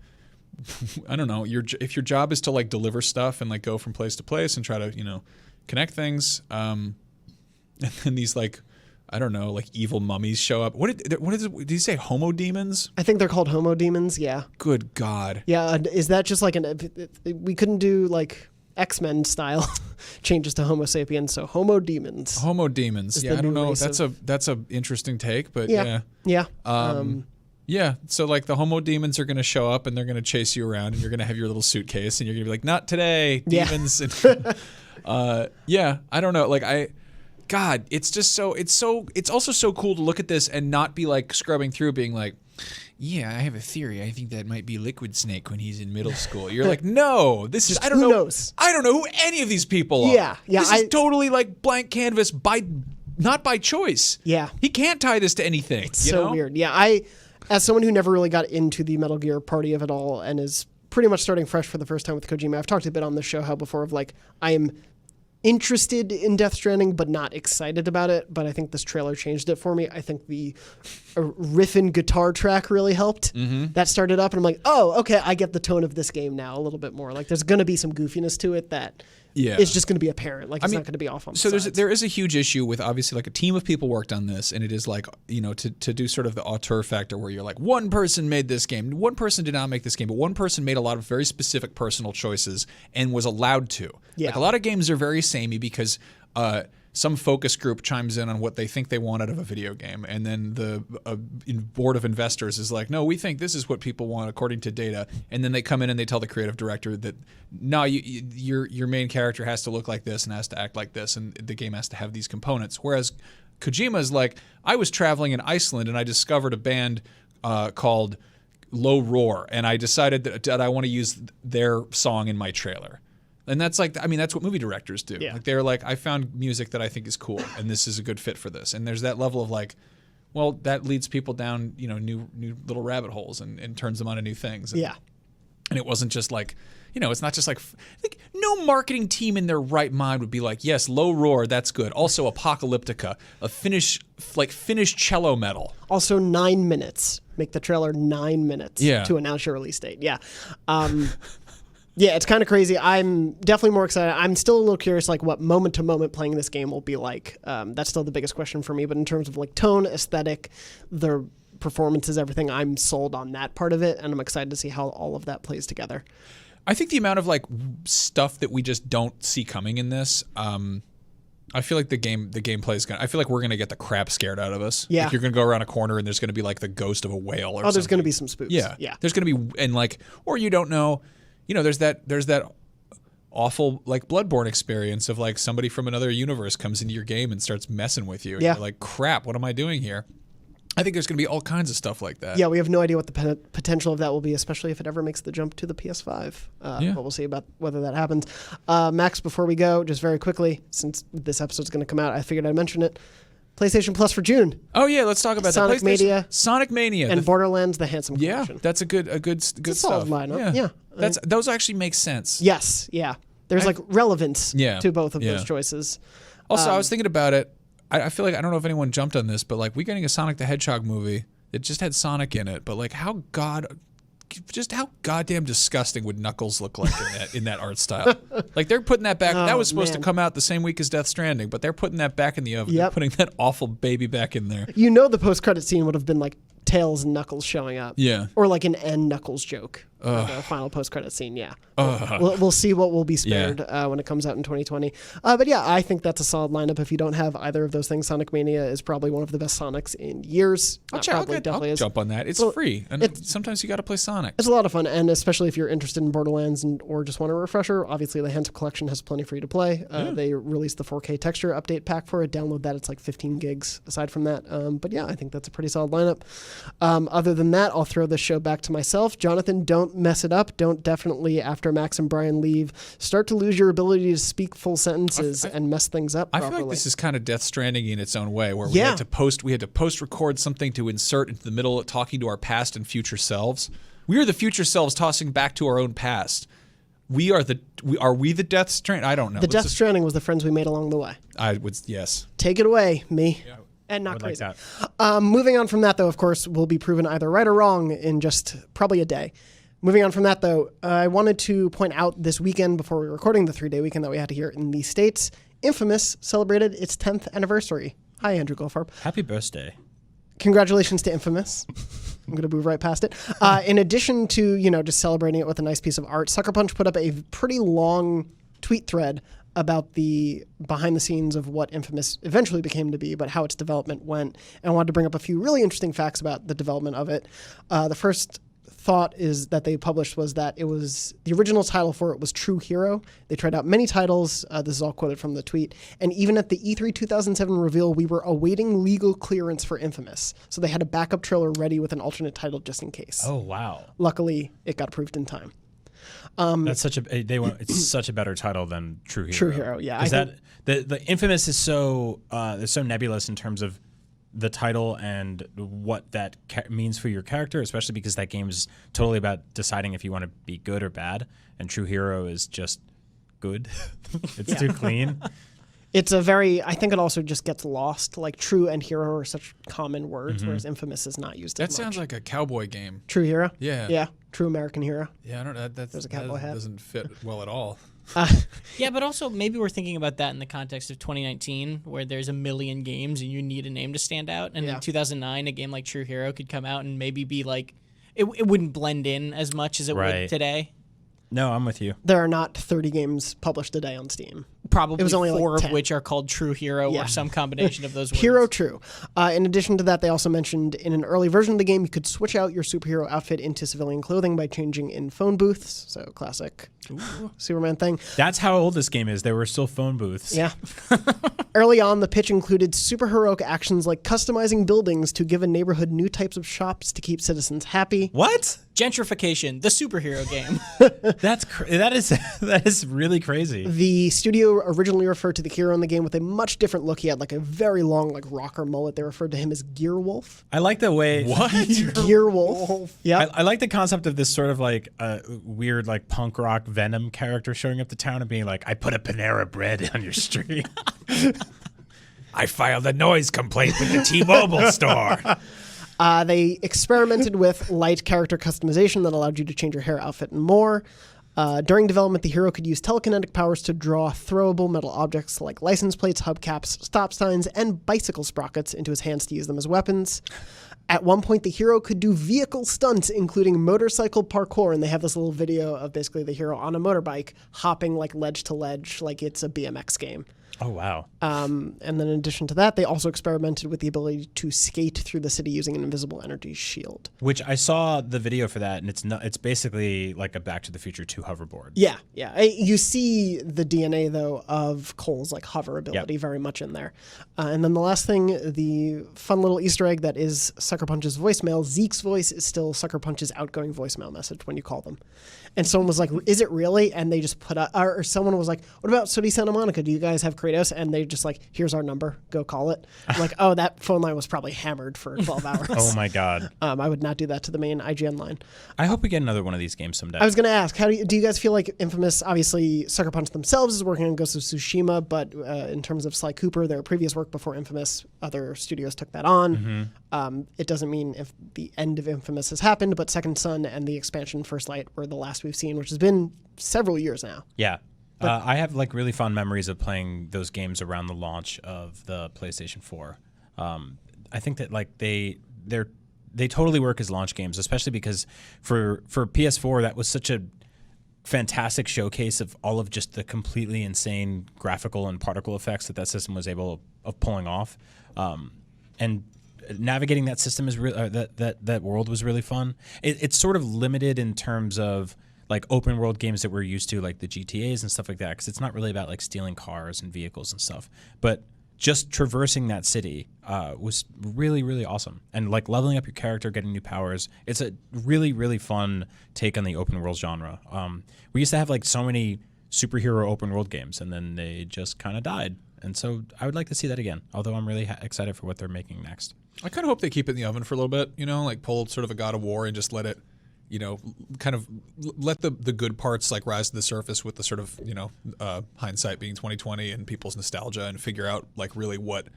I don't know, if your job is to like deliver stuff and like go from place to place and try to, connect things, and then these like I don't know, like evil mummies show up. Did you say homo demons? I think they're called homo demons, yeah. Good God. Yeah, is that just like we couldn't do like X-Men style changes to Homo sapiens, so homo demons. Homo demons. Yeah, I don't know. That's a interesting take, but yeah. Yeah. Yeah, so like the homo demons are going to show up and they're going to chase you around and you're going to have your little suitcase and you're going to be like, not today, demons. Yeah. I don't know. Like God, it's also so cool to look at this and not be like scrubbing through being like, yeah, I have a theory. I think that might be Liquid Snake when he's in middle school. You're like, no, this is, I don't know. Who knows? I don't know who any of these people are. Yeah. This is totally like blank canvas not by choice. Yeah. He can't tie this to anything. It's so weird. Yeah, as someone who never really got into the Metal Gear party of it all and is pretty much starting fresh for the first time with Kojima, I've talked a bit on the show how before of like, I am interested in Death Stranding, but not excited about it. But I think this trailer changed it for me. I think the riffin' guitar track really helped. That started up, and I'm like, oh, okay, I get the tone of this game now a little bit more. Like, there's going to be some goofiness to it that is just going to be apparent. Like, it's not going to be off on the sides. There is a huge issue with obviously like a team of people worked on this, and it is like, to do sort of the auteur factor where you're like, one person made this game, one person did not make this game, but one person made a lot of very specific personal choices and was allowed to. Yeah. Like a lot of games are very samey because some focus group chimes in on what they think they want out of a video game, and then the board of investors is like, no, we think this is what people want according to data, and then they come in and they tell the creative director that no, your main character has to look like this and has to act like this, and the game has to have these components. Whereas Kojima's like, I was traveling in Iceland and I discovered a band called Low Roar, and I decided that I want to use their song in my trailer. And that's like, I mean, that's what movie directors do. Yeah. Like they're like, I found music that I think is cool, and this is a good fit for this. And there's that level of like, well, that leads people down, new little rabbit holes and turns them onto new things. And, Yeah. And it wasn't just like, it's not just like no marketing team in their right mind would be like, yes, Low Roar, that's good. Also Apocalyptica, a Finnish cello metal. Also 9 minutes. Make the trailer 9 minutes to announce your release date. Yeah. Yeah, it's kind of crazy. I'm definitely more excited. I'm still a little curious, like what moment to moment playing this game will be like. That's still the biggest question for me. But in terms of like tone, aesthetic, the performances, everything, I'm sold on that part of it, and I'm excited to see how all of that plays together. I think the amount of like stuff that we just don't see coming in this. I feel like the gameplay is gonna. I feel like we're gonna get the crap scared out of us. Yeah, like you're gonna go around a corner and there's gonna be like the ghost of a whale or something. There's gonna be some spooks. Yeah, yeah. There's gonna be or you don't know. There's that awful like Bloodborne experience of like somebody from another universe comes into your game and starts messing with you. And you're like, crap, what am I doing here? I think there's going to be all kinds of stuff like that. Yeah, we have no idea what the potential of that will be, especially if it ever makes the jump to the PS5. But we'll see about whether that happens. Max, before we go, just very quickly, since this episode's going to come out, I figured I'd mention it. PlayStation Plus for June. Oh yeah, let's talk about Sonic Mania, Sonic Mania, and Borderlands: The Handsome Collection. Yeah, that's a good solid lineup. Yeah. Those actually make sense. Yes, yeah. There's like relevance to both of those choices. Also, I was thinking about it. I feel like I don't know if anyone jumped on this, but like we're getting a Sonic the Hedgehog movie that just had Sonic in it, but like how goddamn disgusting would Knuckles look like in that art style? Like they're putting that back. That was supposed to come out the same week as Death Stranding, but they're putting that back in the oven. They're putting that awful baby back in there. The post-credit scene would have been like Tails and Knuckles showing up. Yeah. Or like an end Knuckles joke. The final post-credit scene, yeah. We'll see what will be spared when it comes out in 2020. But yeah, I think that's a solid lineup. If you don't have either of those things, Sonic Mania is probably one of the best Sonics in years. I'll jump on that. It's free. And sometimes you got to play Sonic. It's a lot of fun, and especially if you're interested in Borderlands or just want a refresher, obviously the Handsome Collection has plenty free to play. They released the 4K texture update pack for it. Download that. It's like 15 gigs aside from that. But yeah, I think that's a pretty solid lineup. Other than that, I'll throw this show back to myself. Jonathan, don't mess it up. Don't definitely, after Max and Brian leave, start to lose your ability to speak full sentences and mess things up properly. I feel like this is kind of Death Stranding in its own way, where we had to post record something to insert into the middle, talking to our past and future selves. We are the future selves tossing back to our own past. Are we the Death Stranding? I don't know. The Death Stranding was the friends we made along the way. I would, yes. Take it away, me. Yeah. And not crazy. Like that. Moving on from that, though, of course, we'll be proven either right or wrong in just probably a day. Moving on from that, though, I wanted to point out this weekend, before we were recording the 3-day weekend that we had here in the States, Infamous celebrated its 10th anniversary. Hi, Andrew Goldfarb. Happy birthday. Congratulations to Infamous. I'm going to move right past it. In addition to, just celebrating it with a nice piece of art, Sucker Punch put up a pretty long tweet thread about the behind the scenes of what Infamous eventually became to be, but how its development went. And I wanted to bring up a few really interesting facts about the development of it. The first thought is that they published was that it was the original title for it was True Hero. They tried out many titles. This is all quoted from the tweet. And even at the E3 2007 reveal, we were awaiting legal clearance for Infamous. So they had a backup trailer ready with an alternate title just in case. Oh, wow. Luckily, it got approved in time. That's it's such a better title than True Hero. True Hero, yeah. The Infamous is so nebulous in terms of the title and what that means for your character, especially because that game is totally about deciding if you want to be good or bad, and True Hero is just good. It's too clean. It's I think it also just gets lost. Like true and hero are such common words, whereas Infamous is not used as much. That sounds like a cowboy game. True Hero? Yeah. Yeah. True American Hero. Yeah, I don't know. There's a cowboy hat. Doesn't fit well at all. Yeah, but also maybe we're thinking about that in the context of 2019, where there's a million games and you need a name to stand out. And in 2009, a game like True Hero could come out and maybe be like, it wouldn't blend in as much as it would today. No, I'm with you. There are not 30 games published a day on Steam. Probably it was only 4 like of which are called True Hero or some combination of those words. Hero True. In addition to that, they also mentioned in an early version of the game, you could switch out your superhero outfit into civilian clothing by changing in phone booths. So classic Superman thing. That's how old this game is. There were still phone booths. Yeah. Early on, the pitch included superheroic actions like customizing buildings to give a neighborhood new types of shops to keep citizens happy. What? Gentrification, the superhero game. That is really crazy. The studio originally referred to the hero in the game with a much different look. He had like a very long like rocker mullet. They referred to him as Gear Wolf. I like the way Gear Wolf. Yeah. I like the concept of this sort of like weird like punk rock Venom character showing up to town and being like, I put a Panera Bread on your street. I filed a noise complaint with the T-Mobile store. They experimented with light character customization that allowed you to change your hair, outfit, and more. During development, the hero could use telekinetic powers to draw throwable metal objects like license plates, hubcaps, stop signs, and bicycle sprockets into his hands to use them as weapons. At one point, the hero could do vehicle stunts, including motorcycle parkour, and they have this little video of basically the hero on a motorbike hopping like ledge to ledge like it's a BMX game. Oh, wow. And then in addition to that, they also experimented with the ability to skate through the city using an invisible energy shield. Which I saw the video for that, and it's basically like a Back to the Future 2 hoverboard. Yeah. You see the DNA, though, of Cole's like hover ability very much in there. And then the last thing, the fun little Easter egg that is Sucker Punch's voicemail. Zeke's voice is still Sucker Punch's outgoing voicemail message when you call them. And someone was like, is it really? And they just put out, or someone was like, what about Sooty Santa Monica? Do you guys have Kratos? And they just like, here's our number, go call it. I'm like, oh, that phone line was probably hammered for 12 hours. Oh my God. I would not do that to the main IGN line. I hope we get another one of these games someday. I was going to ask, how do you guys feel like Infamous, obviously Sucker Punch themselves is working on Ghost of Tsushima, but in terms of Sly Cooper, their previous work before Infamous, other studios took that on. It doesn't mean if the end of Infamous has happened, but Second Son and the expansion First Light were the last we've seen, which has been several years now. Yeah. I have like really fond memories of playing those games around the launch of the PlayStation 4. I think that like they totally work as launch games, especially because for PS4 that was such a fantastic showcase of all of just the completely insane graphical and particle effects that system was able of pulling off, and navigating that system is that world was really fun. It's sort of limited in terms of like open world games that we're used to, like the GTAs and stuff like that, because it's not really about like stealing cars and vehicles and stuff. But just traversing that city was really, really awesome. And like leveling up your character, getting new powers. It's a really, really fun take on the open world genre. We used to have like so many superhero open world games, and then they just kind of died. And so I would like to see that again, although I'm really excited for what they're making next. I kind of hope they keep it in the oven for a little bit, like pull sort of a God of War and just let it, kind of let the good parts like rise to the surface with the sort of, hindsight being 2020 and people's nostalgia, and figure out like really what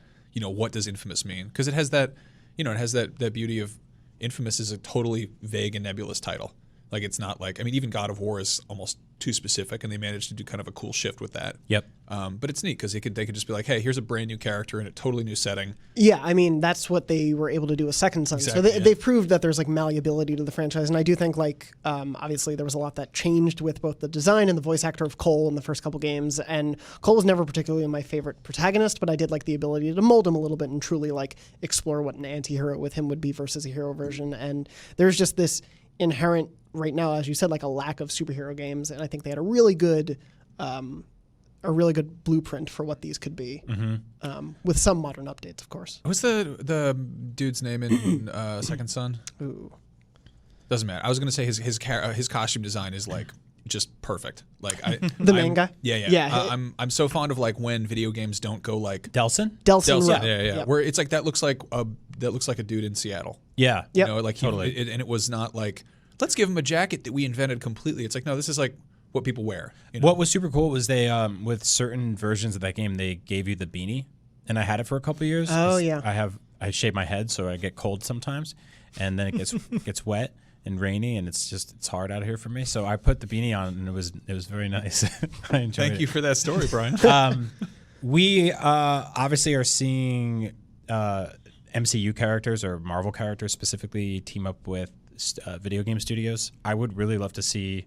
does Infamous mean? Because it has that, it has that beauty of Infamous is a totally vague and nebulous title. Like it's not like, even God of War is almost too specific, and they managed to do kind of a cool shift with that. Yep. But it's neat because they could just be like, hey, here's a brand new character in a totally new setting. Yeah, that's what they were able to do with Second Son. Exactly, so they've proved that there's like malleability to the franchise, and I do think like obviously there was a lot that changed with both the design and the voice actor of Cole in the first couple games. And Cole was never particularly my favorite protagonist, but I did like the ability to mold him a little bit and truly like explore what an anti-hero with him would be versus a hero version. And there's just this inherent right now, as you said, like a lack of superhero games, and I think they had a really good blueprint for what these could be, with some modern updates, of course. What's the dude's name in Second Son? Ooh, doesn't matter. I was going to say his costume design is like just perfect. Like main guy. Yeah. I'm so fond of like when video games don't go like Delson. Right. Yeah. Yep. Where it's like that looks like a dude in Seattle. Yeah. Yep. Like totally. And it was not like, let's give him a jacket that we invented completely. It's like, no, this is like what people wear. What was super cool was they, with certain versions of that game, they gave you the beanie, and I had it for a couple of years. Oh yeah. I shave my head, so I get cold sometimes, and then it gets wet and rainy, and it's hard out here for me. So I put the beanie on, and it was very nice. I enjoyed it. Thank you for that story, Brian. We obviously are seeing MCU characters or Marvel characters specifically team up with video game studios. I would really love to see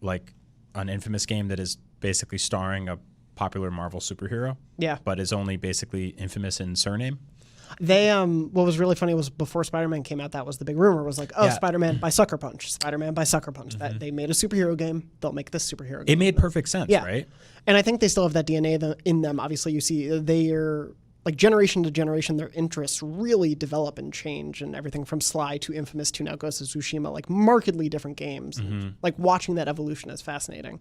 like an Infamous game that is basically starring a popular Marvel superhero, Yeah. but is only basically Infamous in surname. They what was really funny was before Spider-Man came out, that was the big rumor, was like, oh, Yeah. Spider-Man by Sucker Punch, Spider-Man by Sucker Punch. That they made a superhero game, they'll make this superhero game. It made perfect sense, Yeah. right? And I think they still have that DNA in them. Obviously, you see they're like generation to generation, their interests really develop and change, and everything from Sly to Infamous to now Ghost of Tsushima, like markedly different games. Like watching that evolution is fascinating.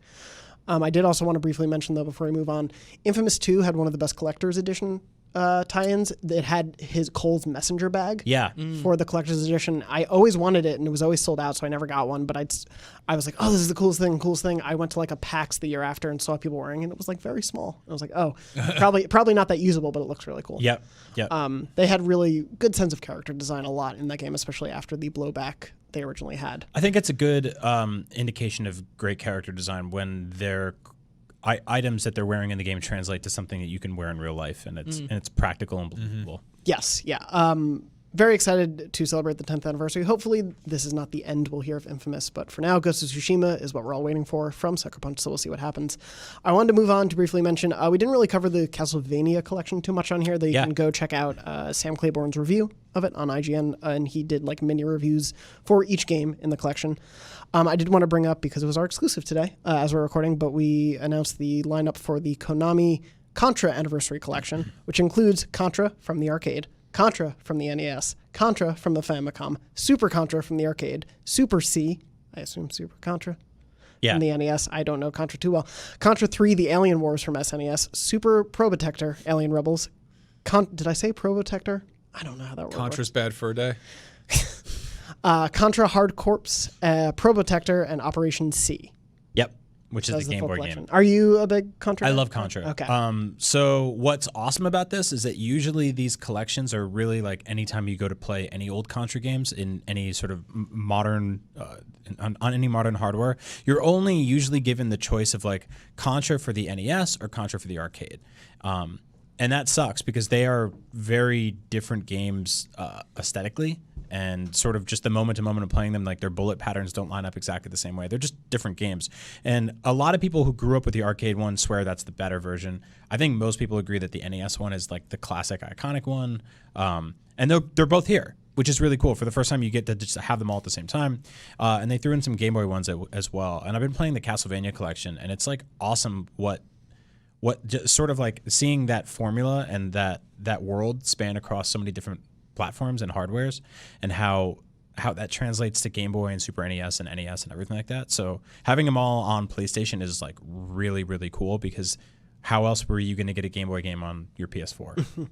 I did also want to briefly mention, though, before we move on, Infamous 2 had one of the best collector's edition tie-ins. It had Cole's messenger bag Yeah. for the collector's edition. I always wanted it, and it was always sold out, so I never got one. But I was like, oh, this is the coolest thing. I went to like a PAX the year after and saw people wearing it. And it was like very small. I was like, oh, probably not that usable, but it looks really cool. Yep. They had really good sense of character design a lot in that game, especially after the blowback they originally had. I think it's a good indication of great character design when their items that they're wearing in the game translate to something that you can wear in real life, and it's practical and believable. Yes, yeah. Very excited to celebrate the 10th anniversary. Hopefully, this is not the end we'll hear of Infamous, but for now, Ghost of Tsushima is what we're all waiting for from Sucker Punch, so we'll see what happens. I wanted to move on to briefly mention, we didn't really cover the Castlevania collection too much on here. You can go check out Sam Claiborne's review of it on IGN, and he did like mini reviews for each game in the collection. I did want to bring up, because it was our exclusive today as we're recording, but we announced the lineup for the Konami Contra Anniversary Collection, which includes Contra from the arcade, Contra from the NES, Contra from the Famicom, Super Contra from the arcade, Super C, I assume Super Contra from the NES. I don't know Contra too well. Contra 3, the Alien Wars from SNES, Super Probotector, Alien Rebels. Did I say Probotector? I don't know how that works. Contra's bad for a day. Contra Hard Corps, Probotector, and Operation C. Yep. Which is That's the Game full Boy collection. game. Are you a big Contra I fan? love Contra. Okay. So what's awesome about this is that usually these collections are really like anytime you go to play any old Contra games in any sort of modern, on any modern hardware, you're only usually given the choice of like Contra for the NES or Contra for the arcade. And that sucks because they are very different games aesthetically. And sort of just the moment to moment of playing them, like their bullet patterns don't line up exactly the same way. They're just different games. And a lot of people who grew up with the arcade one swear that's the better version. I think most people agree that the NES one is like the classic, iconic one. And they're both here, which is really cool. For the first time, you get to just have them all at the same time. And they threw in some Game Boy ones as well. And I've been playing the Castlevania collection, and it's like awesome what just sort of like seeing that formula and that world span across so many different platforms and hardwares, and how that translates to Game Boy and Super NES and NES and everything like that. So having them all on PlayStation is like really, really cool, because how else were you going to get a Game Boy game on your PS4?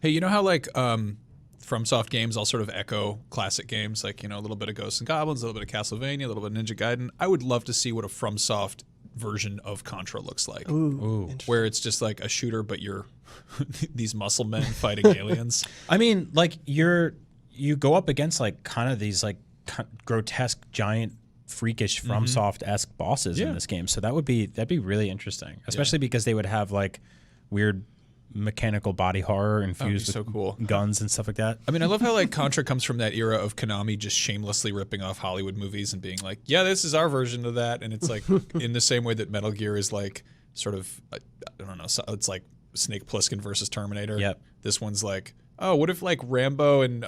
Hey, you know how like FromSoft games all sort of echo classic games, like, you know, a little bit of Ghosts and Goblins, a little bit of Castlevania, a little bit of Ninja Gaiden. I would love to see what a FromSoft version of Contra looks like. Ooh. Where it's just like a shooter, but you're these muscle men fighting aliens. I mean, like you go up against like kind of these like grotesque, giant, freakish FromSoft-esque bosses in this game. So that'd be really interesting, especially because they would have like weird mechanical body horror infused with guns and stuff like that. I mean, I love how like Contra comes from that era of Konami just shamelessly ripping off Hollywood movies and being like, yeah, this is our version of that. And it's like in the same way that Metal Gear is like sort of, I don't know, it's like Snake Plissken versus Terminator. Yep. This one's like, oh, what if like Rambo and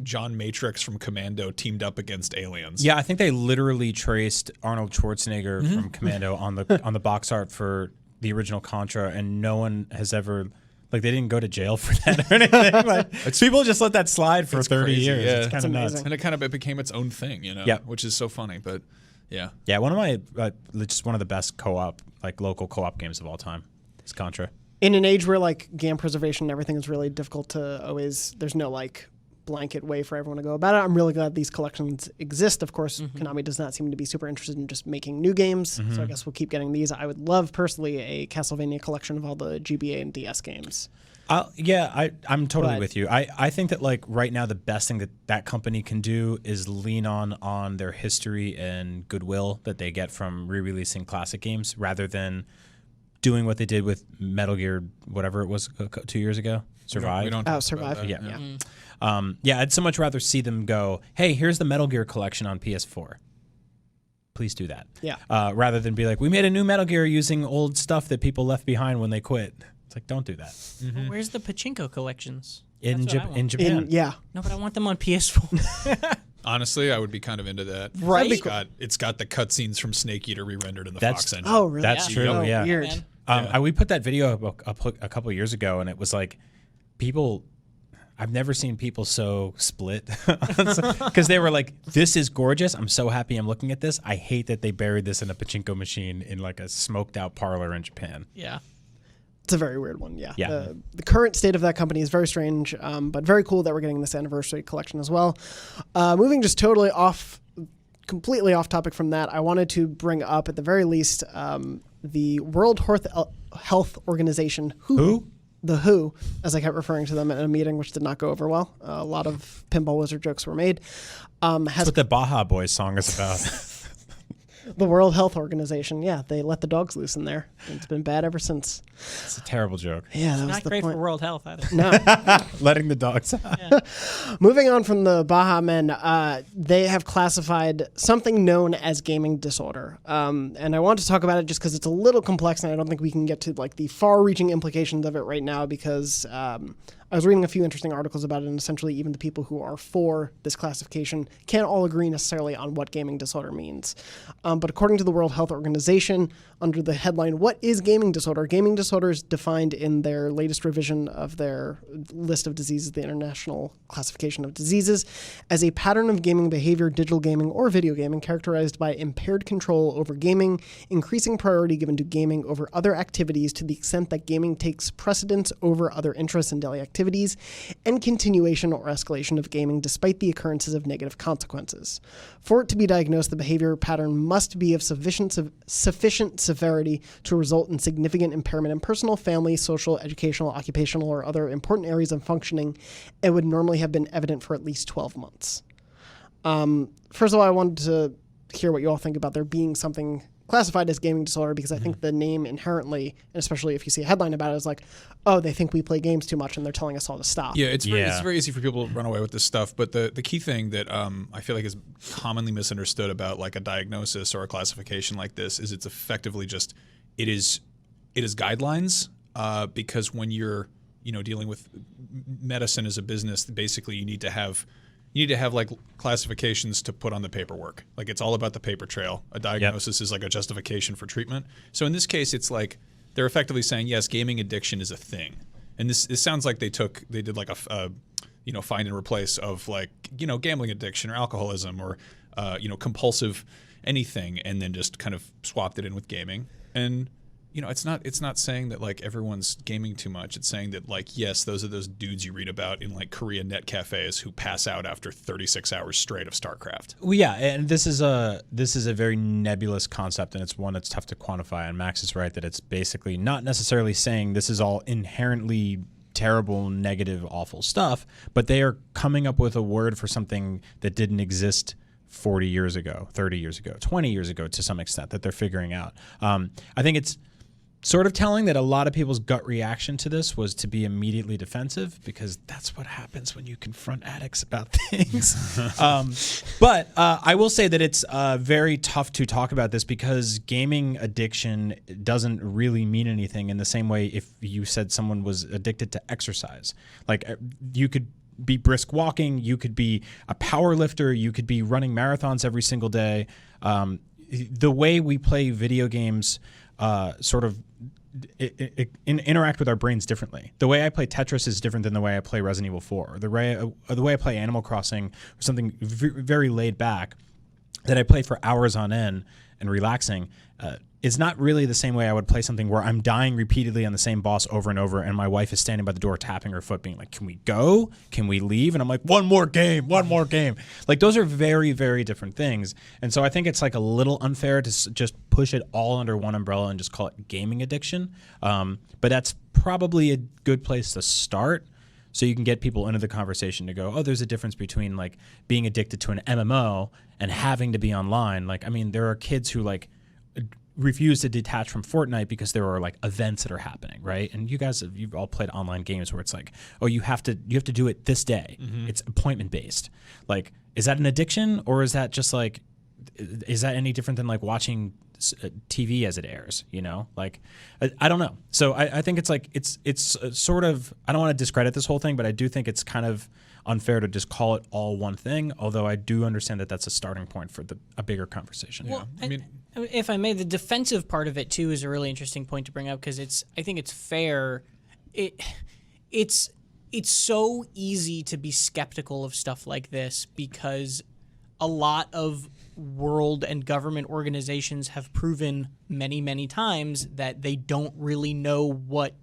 John Matrix from Commando teamed up against aliens? Yeah, I think they literally traced Arnold Schwarzenegger from Commando on the box art for the original Contra, and no one has ever, like, they didn't go to jail for that or anything. Like, people just let that slide for 30 crazy, years. yeah. It's kind of nuts. And it became its own thing, you know, which is so funny. But yeah. Yeah, one of my, just one of the best local co-op games of all time is Contra. In an age where like game preservation and everything is really difficult to always, there's no like blanket way for everyone to go about it. I'm really glad these collections exist. Of course, Konami does not seem to be super interested in just making new games, so I guess we'll keep getting these. I would love personally a Castlevania collection of all the GBA and DS games. I'm totally with you. I think that like right now the best thing that company can do is lean on their history and goodwill that they get from re-releasing classic games, rather than doing what they did with Metal Gear, whatever it was 2 years ago. Survive. We don't talk Survive. about that. Yeah. I'd so much rather see them go, hey, here's the Metal Gear collection on PS4. Please do that. Yeah. Rather than be like, we made a new Metal Gear using old stuff that people left behind when they quit. It's like, don't do that. Well, where's the Pachinko collections? in That's what I want. Japan. Yeah. No, but I want them on PS4. Honestly, I would be kind of into that. Right. It's got the cutscenes from Snake Eater re-rendered in the That's- Fox engine. Oh, really? That's true. Oh, Yeah. Weird. Man. We put that video up a couple of years ago, and it was like people. I've never seen people so split because they were like, "This is gorgeous. I'm so happy I'm looking at this. I hate that they buried this in a pachinko machine in like a smoked out parlor in Japan." Yeah. It's a very weird one, yeah. Yeah. The current state of that company is very strange, but very cool that we're getting this anniversary collection as well. Moving just completely off topic from that, I wanted to bring up at the very least the World Health Organization, Who? the WHO, as I kept referring to them in a meeting, which did not go over well. A lot of Pinball Wizard jokes were made. That's what the Baja Boys song is about. The World Health Organization, yeah, they let the dogs loose in there. It's been bad ever since. It's a terrible joke. Yeah, that was Not the great point. for World Health either. No. Letting the dogs. Moving on from the Baja Men, they have classified something known as gaming disorder. And I want to talk about it just because it's a little complex, and I don't think we can get to like the far-reaching implications of it right now because I was reading a few interesting articles about it, and essentially even the people who are for this classification can't all agree necessarily on what gaming disorder means. But according to the World Health Organization, under the headline, "What is gaming disorder?" Gaming disorder is defined in their latest revision of their list of diseases, the International Classification of Diseases, as a pattern of gaming behavior, digital gaming, or video gaming characterized by impaired control over gaming, increasing priority given to gaming over other activities to the extent that gaming takes precedence over other interests and daily activities, and continuation or escalation of gaming despite the occurrences of negative consequences. For it to be diagnosed, the behavior pattern must be of sufficient severity to result in significant impairment in personal, family, social, educational, occupational, or other important areas of functioning, and would normally have been evident for at least 12 months. First of all, I wanted to hear what you all think about there being something classified as gaming disorder, because I think the name inherently, and especially if you see a headline about it, is like, oh, they think we play games too much and they're telling us all to stop. Yeah, it's very easy for people to run away with this stuff. But the key thing that I feel like is commonly misunderstood about like a diagnosis or a classification like this is it's effectively just it is guidelines because when you're dealing with medicine as a business, basically you need to have like classifications to put on the paperwork. Like it's all about the paper trail. A diagnosis is like a justification for treatment. So in this case, it's like they're effectively saying, yes, gaming addiction is a thing. And this sounds like they did like a find and replace of like, gambling addiction or alcoholism or, compulsive anything, and then just kind of swapped it in with gaming. And it's not saying that like everyone's gaming too much. It's saying that like, yes, those are those dudes you read about in like Korean net cafes who pass out after 36 hours straight of StarCraft. Well, yeah, and this is a very nebulous concept, and it's one that's tough to quantify. And Max is right that it's basically not necessarily saying this is all inherently terrible, negative, awful stuff, but they are coming up with a word for something that didn't exist 40 years ago, 30 years ago, 20 years ago to some extent that they're figuring out. I think it's sort of telling that a lot of people's gut reaction to this was to be immediately defensive, because that's what happens when you confront addicts about things. But I will say that it's very tough to talk about this because gaming addiction doesn't really mean anything in the same way if you said someone was addicted to exercise. Like you could be brisk walking, you could be a power lifter, you could be running marathons every single day. The way we play video games sort of interact with our brains differently. The way I play Tetris is different than the way I play Resident Evil 4. The way I play Animal Crossing, or something very laid back that I play for hours on end and relaxing, is not really the same way I would play something where I'm dying repeatedly on the same boss over and over, and my wife is standing by the door tapping her foot being like, can we go? Can we leave? And I'm like, one more game. Like those are very, very different things. And so I think it's like a little unfair to just push it all under one umbrella and just call it gaming addiction. But that's probably a good place to start, so you can get people into the conversation to go, oh, there's a difference between like being addicted to an MMO and having to be online. Like, I mean, there are kids who like refuse to detach from Fortnite because there are like events that are happening, right? And you've all played online games where it's like, oh, you have to do it this day. Mm-hmm. It's appointment based. Like, is that an addiction, or is that just like, is that any different than like watching TV as it airs. Like I don't know. So I think it's like it's sort of, I don't want to discredit this whole thing, but I do think it's kind of unfair to just call it all one thing. Although I do understand that that's a starting point for a bigger conversation. Well, if I may, the defensive part of it too is a really interesting point to bring up, because I think it's fair. It's so easy to be skeptical of stuff like this because a lot of world and government organizations have proven many, many times that they don't really know what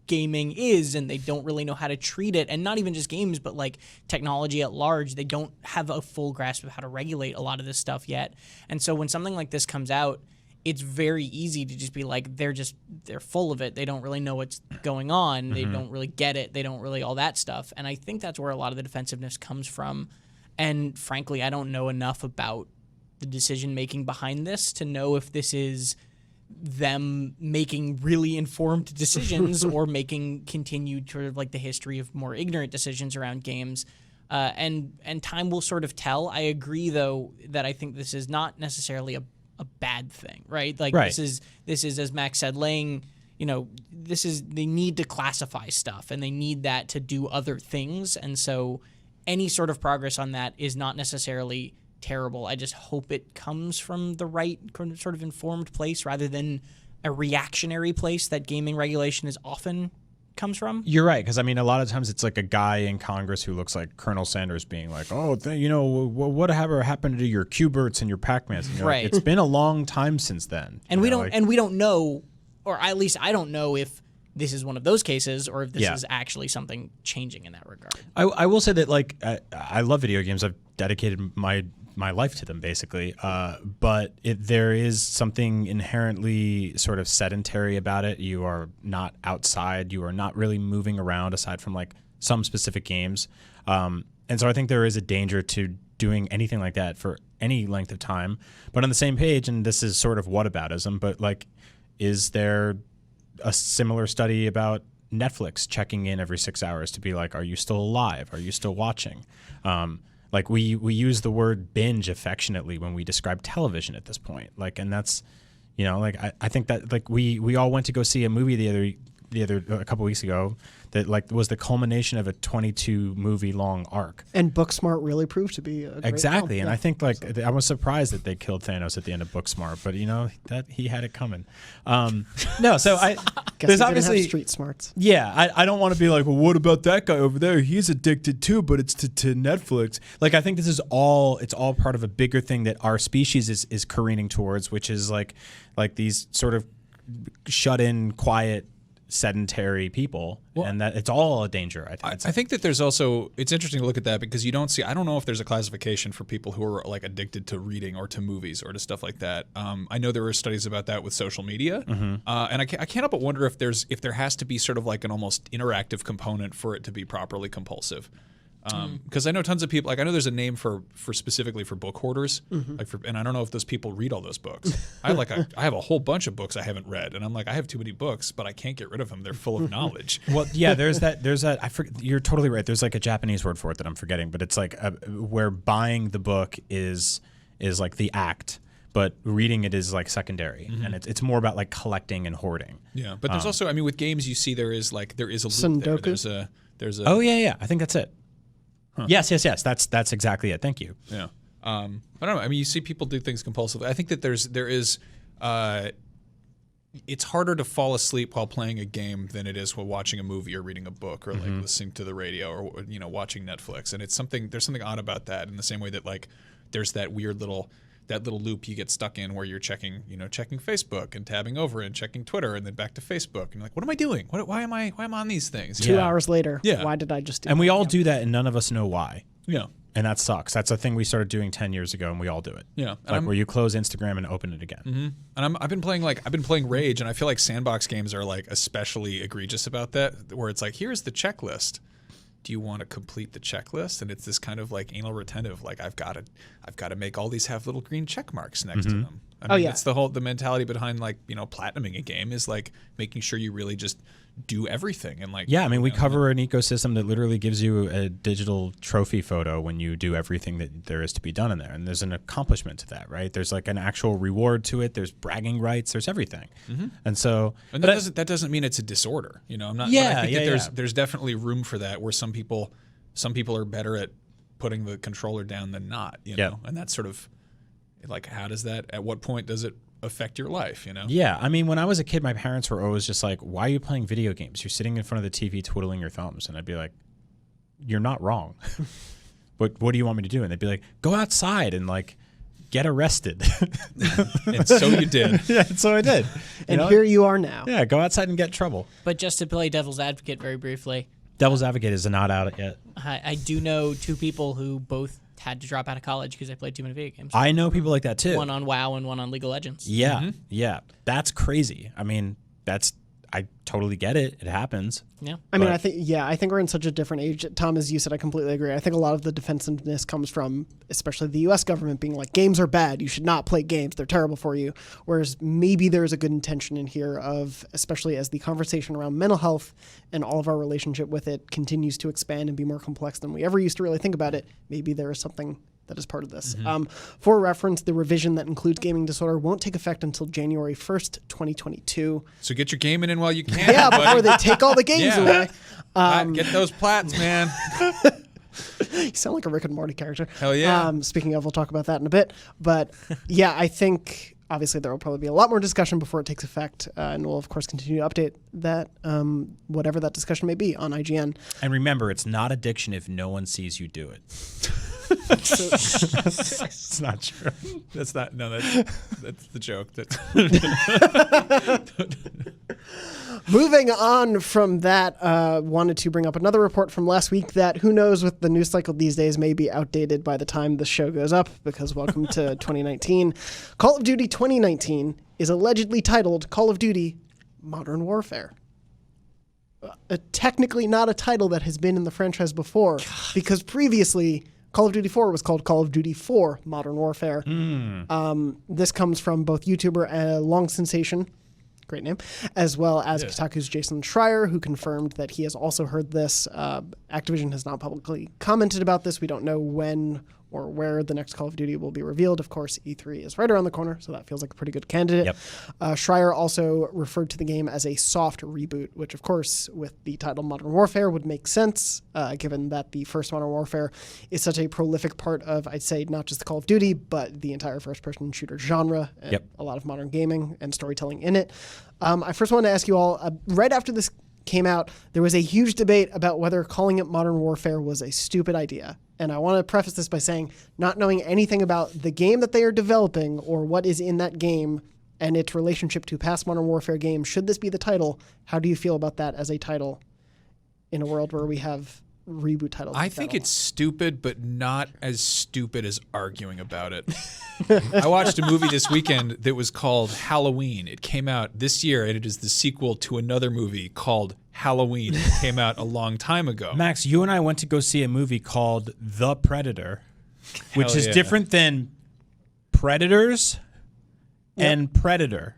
gaming is, and they don't really know how to treat it, and not even just games, but like technology at large. They don't have a full grasp of how to regulate a lot of this stuff yet. And so when something like this comes out, it's very easy to just be like, they're full of it. They don't really know what's going on. They don't really get it. They don't really all that stuff. And I think that's where a lot of the defensiveness comes from. And frankly, I don't know enough about the decision making behind this to know if this is them making really informed decisions or making continued sort of like the history of more ignorant decisions around games. And time will sort of tell. I agree, though, that I think this is not necessarily a bad thing, right? Like this is, as Max said, they need to classify stuff, and they need that to do other things. And so any sort of progress on that is not necessarily terrible. I just hope it comes from the right sort of informed place rather than a reactionary place that gaming regulation is often comes from. You're right, because I mean, a lot of times it's like a guy in Congress who looks like Colonel Sanders being like, "Oh, whatever happened to your Q*berts and your Pac-Mans?" Right. It's been a long time since then, and we don't know, or at least I don't know if this is one of those cases or if this is actually something changing in that regard. I will say that like I love video games. I've dedicated my life to them, basically. But there is something inherently sort of sedentary about it. You are not outside. You are not really moving around aside from like some specific games. And so I think there is a danger to doing anything like that for any length of time. But on the same page, and this is sort of whataboutism, but like, is there a similar study about Netflix checking in every 6 hours to be like, are you still alive? Are you still watching? Like we use the word binge affectionately when we describe television at this point. Like, and that's, like I think that like we all went to go see a movie a couple weeks ago that like was the culmination of a 22 movie long arc. And Booksmart really proved to be a great exactly. film. And I think like I was surprised that they killed Thanos at the end of Booksmart, but that he had it coming. No, so there's obviously street smarts. Yeah, I don't want to be like, well, what about that guy over there? He's addicted too, but it's to Netflix. Like I think this is all part of a bigger thing that our species is careening towards, which is like these sort of shut in, quiet, sedentary people, and that it's all a danger. I think that there's also, it's interesting to look at that because I don't know if there's a classification for people who are like addicted to reading or to movies or to stuff like that. I know there were studies about that with social media, and I can't help but wonder if there has to be sort of like an almost interactive component for it to be properly compulsive. Because I know tons of people, like I know there's a name for specifically for book hoarders, and I don't know if those people read all those books. I have a whole bunch of books I haven't read, and I'm like, I have too many books, but I can't get rid of them. They're full of knowledge. Well, yeah, there's that. I forget, you're totally right. There's like a Japanese word for it that I'm forgetting, but it's like where buying the book is like the act, but reading it is like secondary, and it's more about like collecting and hoarding. Yeah, but there's also, I mean, with games, you see there is a loop Sundoku? there. There's a. Oh yeah. I think that's it. Huh. Yes. That's exactly it. Thank you. Yeah. I don't know. I mean, you see people do things compulsively. I think that there is. It's harder to fall asleep while playing a game than it is while watching a movie or reading a book or like listening to the radio or watching Netflix. And there's something odd about that. In the same way that like there's that weird little loop you get stuck in where you're checking Facebook and tabbing over and checking Twitter and then back to Facebook and you're like, what am I doing? Why am I on these things? 2 hours later. Yeah. Why did I just do that? And we all do that and none of us know why. Yeah. And that sucks. That's a thing we started doing 10 years ago and we all do it. Yeah. Like where you close Instagram and open it again. Mm-hmm. And I've been playing Rage, and I feel like sandbox games are like especially egregious about that, where it's like, here's the checklist. Do you want to complete the checklist? And it's this kind of like anal retentive, like I've got to make all these have little green check marks next to them. I mean, it's the mentality behind like, platinuming a game is like making sure you really just do everything and like. Yeah, I mean, we cover an ecosystem that literally gives you a digital trophy photo when you do everything that there is to be done in there, and there's an accomplishment to that, right? There's like an actual reward to it. There's bragging rights. There's everything, and so. And that doesn't mean it's a disorder, you know. I'm not. Yeah, I think yeah, that there's definitely room for that, where some people are better at putting the controller down than not, you know. And that's sort of like, how does that? At what point does it affect your life, you know? Yeah, I mean, when I was a kid, my parents were always just like, why are you playing video games? You're sitting in front of the TV twiddling your thumbs. And I'd be like, you're not wrong. What do you want me to do? And they'd be like, go outside and like get arrested. And so you did. Yeah, so I did. And here you are now. Yeah, go outside and get in trouble. But just to play devil's advocate very briefly. Devil's advocate is not out yet. I do know two people who both had to drop out of college because they played too many video games. I know people like that too. One on WoW and one on League of Legends. Yeah, yeah. That's crazy. I mean, I totally get it. It happens. Yeah. I mean, I think we're in such a different age. Tom, as you said, I completely agree. I think a lot of the defensiveness comes from, especially the U.S. government being like, games are bad. You should not play games. They're terrible for you. Whereas maybe there's a good intention in here of, especially as the conversation around mental health and all of our relationship with it continues to expand and be more complex than we ever used to really think about it. Maybe there is something that is part of this. For reference, the revision that includes gaming disorder won't take effect until January 1st, 2022. So get your gaming in while you can. Yeah, before they take all the games away. Get those plats, man. You sound like a Rick and Morty character. Hell yeah. Speaking of, we'll talk about that in a bit. But yeah, I think obviously there will probably be a lot more discussion before it takes effect. And we'll, of course, continue to update that, whatever that discussion may be, on IGN. And remember, it's not addiction if no one sees you do it. It's not true. That's not. No, that's the joke. Moving on from that, wanted to bring up another report from last week that, who knows, with the news cycle these days, may be outdated by the time the show goes up, because welcome to 2019. Call of Duty 2019 is allegedly titled Call of Duty Modern Warfare. Technically not a title that has been in the franchise before, because previously Call of Duty 4 was called Call of Duty 4 Modern Warfare. This comes from both YouTuber Long Sensation, great name, as well as Kotaku's Jason Schreier, who confirmed that he has also heard this. Activision has not publicly commented about this. We don't know when or where the next Call of Duty will be revealed. Of course, E3 is right around the corner, so that feels like a pretty good candidate. Yep. Schreier also referred to the game as a soft reboot, which, of course, with the title Modern Warfare would make sense, given that the first Modern Warfare is such a prolific part of, I'd say, not just the Call of Duty, but the entire first-person shooter genre, and a lot of modern gaming and storytelling in it. I first wanted to ask you all, right after this came out, there was a huge debate about whether calling it Modern Warfare was a stupid idea. And I want to preface this by saying, not knowing anything about the game that they are developing or what is in that game and its relationship to past Modern Warfare games, should this be the title, how do you feel about that as a title in a world where we have reboot titles? I think it's stupid, but not as stupid as arguing about it. I watched a movie this weekend that was called Halloween. It came out this year, and it is the sequel to another movie called Halloween. It came out a long time ago. Max, you and I went to go see a movie called The Predator, which is different than Predators and Predator.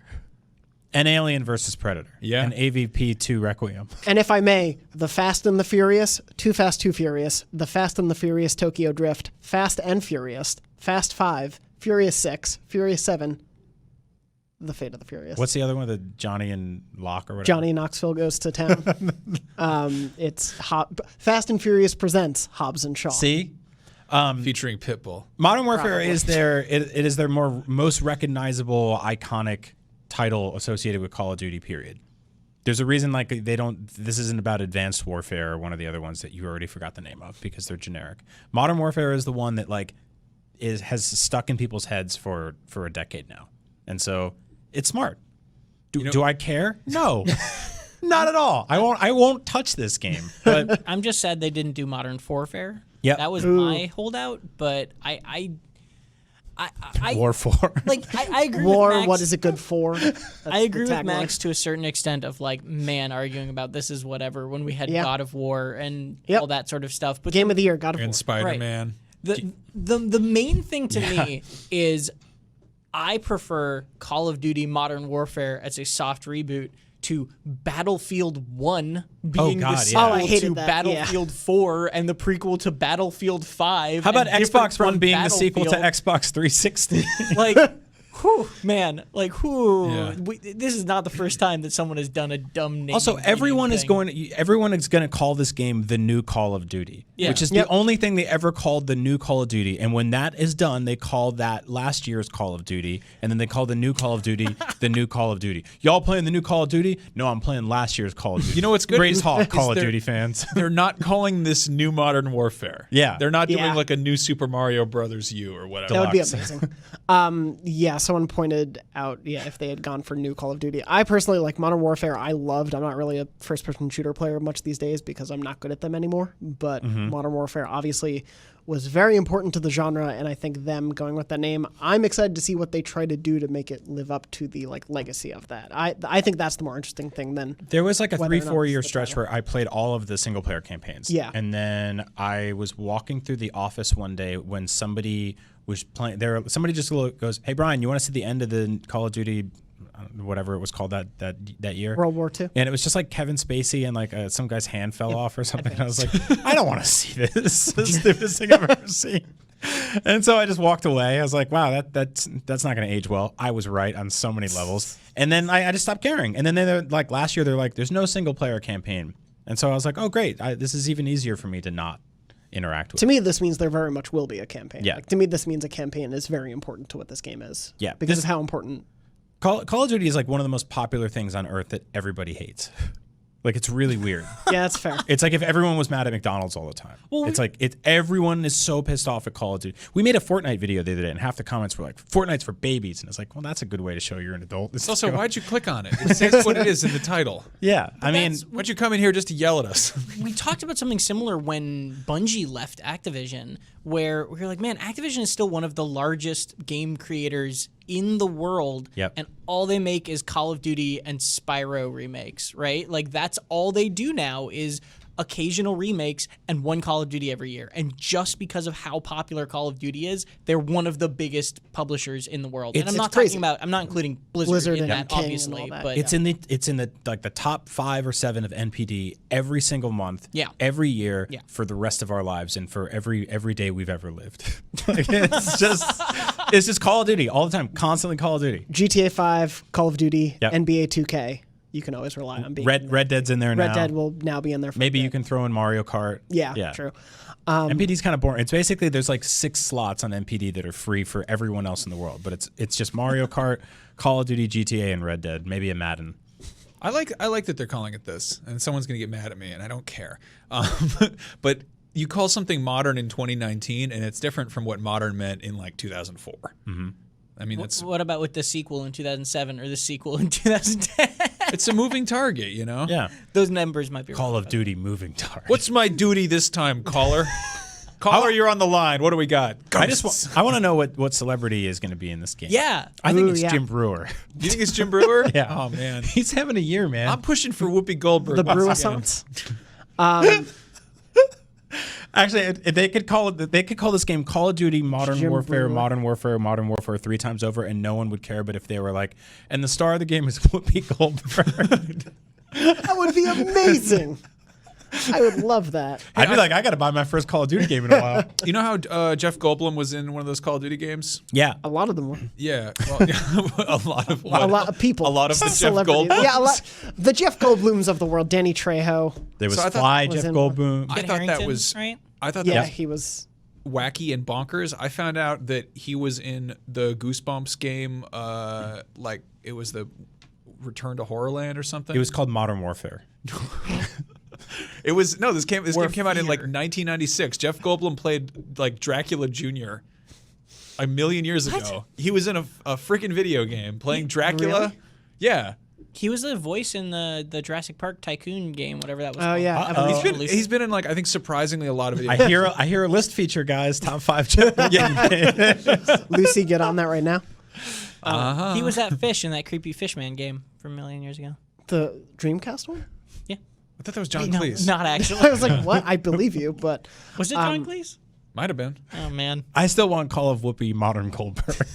And Alien versus Predator. Yeah. And AVP 2 Requiem. And if I may, The Fast and the Furious, Too Fast, Too Furious, The Fast and the Furious Tokyo Drift, Fast and Furious, Fast 5, Furious 6, Furious 7, The Fate of the Furious. What's the other one? The Johnny and Locke or whatever? Johnny Knoxville Goes to Town. It's Fast and Furious presents Hobbs and Shaw. See? Featuring Pitbull. Modern Warfare is it is their most recognizable, iconic title associated with Call of Duty, period. There's a reason this isn't about Advanced Warfare or one of the other ones that you already forgot the name of because they're generic. Modern Warfare is the one that has stuck in people's heads for a decade now. And so it's smart. Do I care? No. Not at all. I won't touch this game. But I'm just sad they didn't do Modern Warfare. Yeah. That was my holdout, but I War 4. I agree War, with Max. what is it good for? I agree with Max to a certain extent of arguing about this is whatever when we had God of War and all that sort of stuff. But Game of the Year, God of War. And Spider-Man. The main thing to me is I prefer Call of Duty Modern Warfare as a soft reboot to Battlefield 1 being God, the yeah. sequel I hated to that, Battlefield 4 and the prequel to Battlefield 5. How about and different Xbox from One being the sequel to Battlefield. Xbox 360? Like, whew, man, like, whew. Yeah. This is not the first time that someone has done a dumb name. Also, everyone is going to call this game the new Call of Duty, Yeah. which is the only thing they ever called the new Call of Duty. And when that is done, they call that last year's Call of Duty, and then they call the new Call of Duty the new Call of Duty. Y'all playing the new Call of Duty? No, I'm playing last year's Call of Duty. You know what's good? Raise Hawk, Is Call of they're- Duty fans. They're not calling this new Modern Warfare. Yeah. They're not doing Yeah. like a new Super Mario Brothers U or whatever. That would be Deluxe. amazing. Yeah, someone pointed out, if they had gone for new Call of Duty. I personally like Modern Warfare. I loved. I'm not really a first-person shooter player much these days because I'm not good at them anymore. But Modern Warfare obviously was very important to the genre, and I think them going with that name, I'm excited to see what they try to do to make it live up to the legacy of that. I think that's the more interesting thing than There was like a whether or not 3-4 it's year the stretch title. where I played all of the single player campaigns. Yeah. And then I was walking through the office one day when somebody was playing there. Somebody just goes, "Hey Brian, you want to see the end of the Call of Duty, whatever it was called that year?" World War II. And it was just like Kevin Spacey and like some guy's hand fell off or something. And I was like, I don't want to see this. This is the stupidest thing I've ever seen. And so I just walked away. I was like, wow, that's not going to age well. I was right on so many levels. And then I just stopped caring. And then they're like, last year, they're like, there's no single player campaign. And so I was like, oh, great. This is even easier for me to not interact with. To me, this means there very much will be a campaign. Yeah. Like, to me, this means a campaign is very important to what this game is. Yeah. Because of how important. Call of Duty is like one of the most popular things on earth that everybody hates. Like, it's really weird. Yeah, that's fair. It's like if everyone was mad at McDonald's all the time. Well, it's like everyone is so pissed off at Call of Duty. We made a Fortnite video the other day, and half the comments were like, "Fortnite's for babies," and it's like, well, that's a good way to show you're an adult. It's Also, why'd you click on it? It says what it is in the title. Yeah, I mean, Why'd you come in here just to yell at us? We talked about something similar when Bungie left Activision, where we were like, man, Activision is still one of the largest game creators in the world, Yep. and all they make is Call of Duty and Spyro remakes, right? Like, that's all they do now is occasional remakes and one Call of Duty every year. And just because of how popular Call of Duty is, they're one of the biggest publishers in the world. And I'm not crazy. I'm not including Blizzard Blizzard in and that, King and obviously, all that, but it's in the like the top 5 or 7 of NPD every single month, Yeah. every year Yeah. for the rest of our lives and for every day we've ever lived. Like, it's just Call of Duty all the time, constantly Call of Duty. GTA 5, Call of Duty, Yep. NBA 2K. You can always rely on being in there. Red Dead's in there now. Red Dead will now be in there for a Maybe bit. you can throw in Mario Kart. Yeah, true. NPD's kind of boring. It's basically there's like 6 slots on NPD that are free for everyone else in the world, but it's just Mario Kart, Call of Duty, GTA, and Red Dead. Maybe a Madden. I like that they're calling it this, and someone's gonna get mad at me, and I don't care. But you call something modern in 2019, and it's different from what modern meant in like 2004. Mm-hmm. I mean, that's what about with the sequel in 2007 or the sequel in 2010? it's a moving target, you know. Yeah. Those numbers might be Call wrong. of Duty moving target. What's my duty this time, caller? Caller, you're on the line. What do we got? I want to know what celebrity is going to be in this game. Yeah. I think Ooh, it's yeah. Jim Brewer. Do you think it's Jim Brewer? Yeah. Oh man, He's having a year, man. I'm pushing for Whoopi Goldberg. The once again. Bruissance. Actually, they could call this game Call of Duty Modern Jim Warfare, Brewer. Modern Warfare, Modern Warfare 3 times over, and no one would care. But if they were like, and the star of the game is Whoopi Goldberg, That would be amazing. I would love that. I'd be like, I got to buy my first Call of Duty game in a while. You know how Jeff Goldblum was in one of those Call of Duty games? Yeah. A lot of them were. Yeah, well, a lot of A lot of people. A lot of the Jeff Celebrities. Goldblums. Yeah, a lot. The Jeff Goldblums of the world. Danny Trejo. There was So I thought- Fly, was Jeff in- Goldblum. I Kit thought that Harington, was right. I thought Yeah, that was he was. wacky and bonkers. I found out that he was in the Goosebumps game. Like it was the Return to Horrorland or something. It was called Modern Warfare. It was no. This game came out in like fear. 1996. Jeff Goldblum played like Dracula Jr. a million years ago. He was in a freaking video game playing Dracula. Really? Yeah. He was the voice in the Jurassic Park Tycoon game, whatever that was. Oh called. yeah. Uh-oh. Evolution. He's been in like I think surprisingly a lot of video I games. hear a list feature, guys. Top 5 Jeff Goldblum. Lucy, get on that right now. He was that fish in that creepy Fishman game from a million years ago. The Dreamcast one. Yeah. I thought that was John No, Cleese. not I actually. was like, what? I believe you, but Was it John Cleese? Might have been. Oh man. I still want Call of Whoopi Modern Goldberg.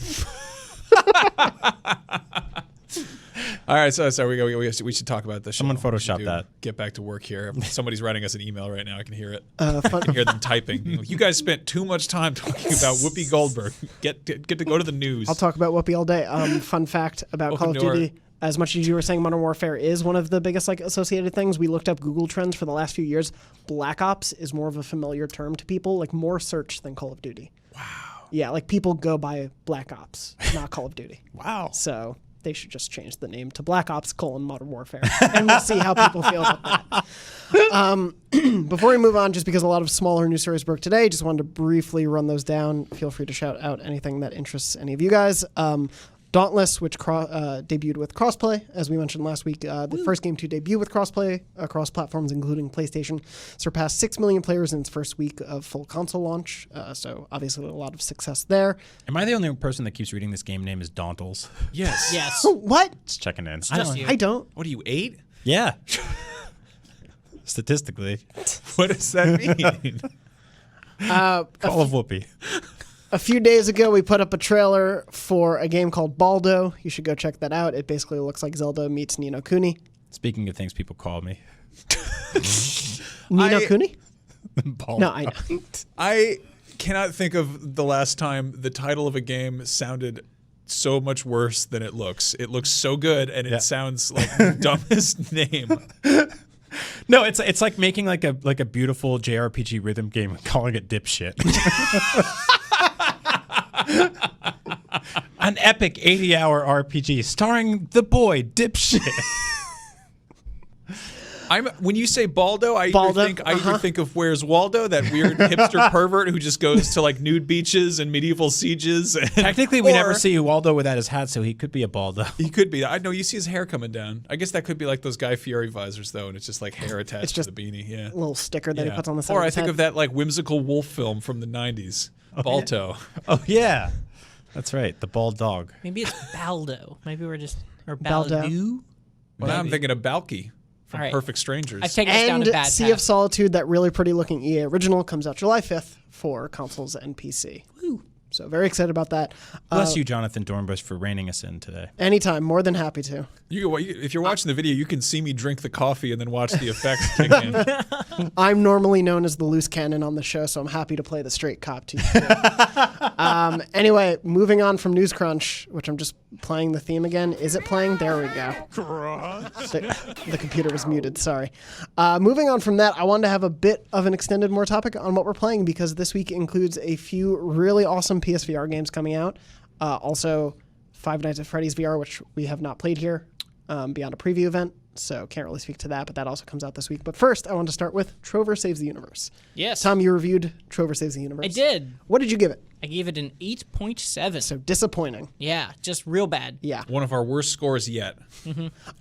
All right, so we should talk about this. Someone Photoshop that. Get back to work here. Somebody's writing us an email right now. I can hear it. Fun- I can hear them typing. You guys spent too much time talking about Whoopi Goldberg. Get to go to the news. I'll talk about Whoopi all day. Fun fact about Call of Duty. As much as you were saying Modern Warfare is one of the biggest associated things, we looked up Google Trends for the last few years. Black Ops is more of a familiar term to people, more search than Call of Duty. Wow. Yeah, people go by Black Ops, not Call of Duty. Wow. So they should just change the name to Black Ops: Modern Warfare, and we'll see how people feel about that. Before we move on, just because a lot of smaller news stories broke today, just wanted to briefly run those down. Feel free to shout out anything that interests any of you guys. Dauntless, which debuted with crossplay, as we mentioned last week. The first game to debut with crossplay across platforms, including PlayStation, surpassed 6 million players in its first week of full console launch. So obviously a lot of success there. Am I the only person that keeps reading this game name as Dauntles? Yes. Yes. What? Just checking in. I don't. What are you, 8? Yeah. Statistically. What does that mean? Call of Whoopi. A few days ago, we put up a trailer for a game called Baldo. You should go check that out. It basically looks like Zelda meets Ni no Kuni. Speaking of things people call me. Ni no Kuni? Baldo. No, I don't. I cannot think of the last time the title of a game sounded so much worse than it looks. It looks so good, and it sounds like the dumbest name. No, it's like making like a beautiful JRPG rhythm game and calling it dipshit. An epic 80-hour RPG starring the boy dipshit. When you say Baldo, I either think of Where's Waldo, that weird hipster pervert who just goes to nude beaches and medieval sieges. Technically, we never see Waldo without his hat, so he could be a Baldo. He could be. I know you see his hair coming down. I guess that could be like those Guy Fieri visors, though, and it's just hair attached to the beanie. Yeah, a little sticker that he puts on the side. Or of I his think head. of that whimsical wolf film from the '90s, Balto. Yeah. Oh yeah, that's right, the bald dog. Maybe it's Baldo. Maybe we're just or Baldo. Baldo. Well, now I'm thinking of Balky from All right. Perfect Strangers. I've taken us down And a bad Sea path. of Solitude, that really pretty looking EA original, comes out July 5th for consoles and PC. Woo. So very excited about that. Bless you, Jonathon Dornbush, for reining us in today. Anytime, more than happy to. If you're watching the video, you can see me drink the coffee and then watch the effects kick in. I'm normally known as the loose cannon on the show, so I'm happy to play the straight cop to you. Anyway, moving on from News Crunch, which I'm just playing the theme again. Is it playing? There we go. The computer was muted, sorry. Moving on from that, I wanted to have a bit of an extended more topic on what we're playing, because this week includes a few really awesome PSVR games coming out. Also, Five Nights at Freddy's VR, which we have not played here, beyond a preview event. So can't really speak to that, but that also comes out this week. But first, I want to start with Trover Saves the Universe. Yes. Tom, you reviewed Trover Saves the Universe. I did. What did you give it? I gave it an 8.7. So disappointing. Yeah, just real bad. Yeah. One of our worst scores yet.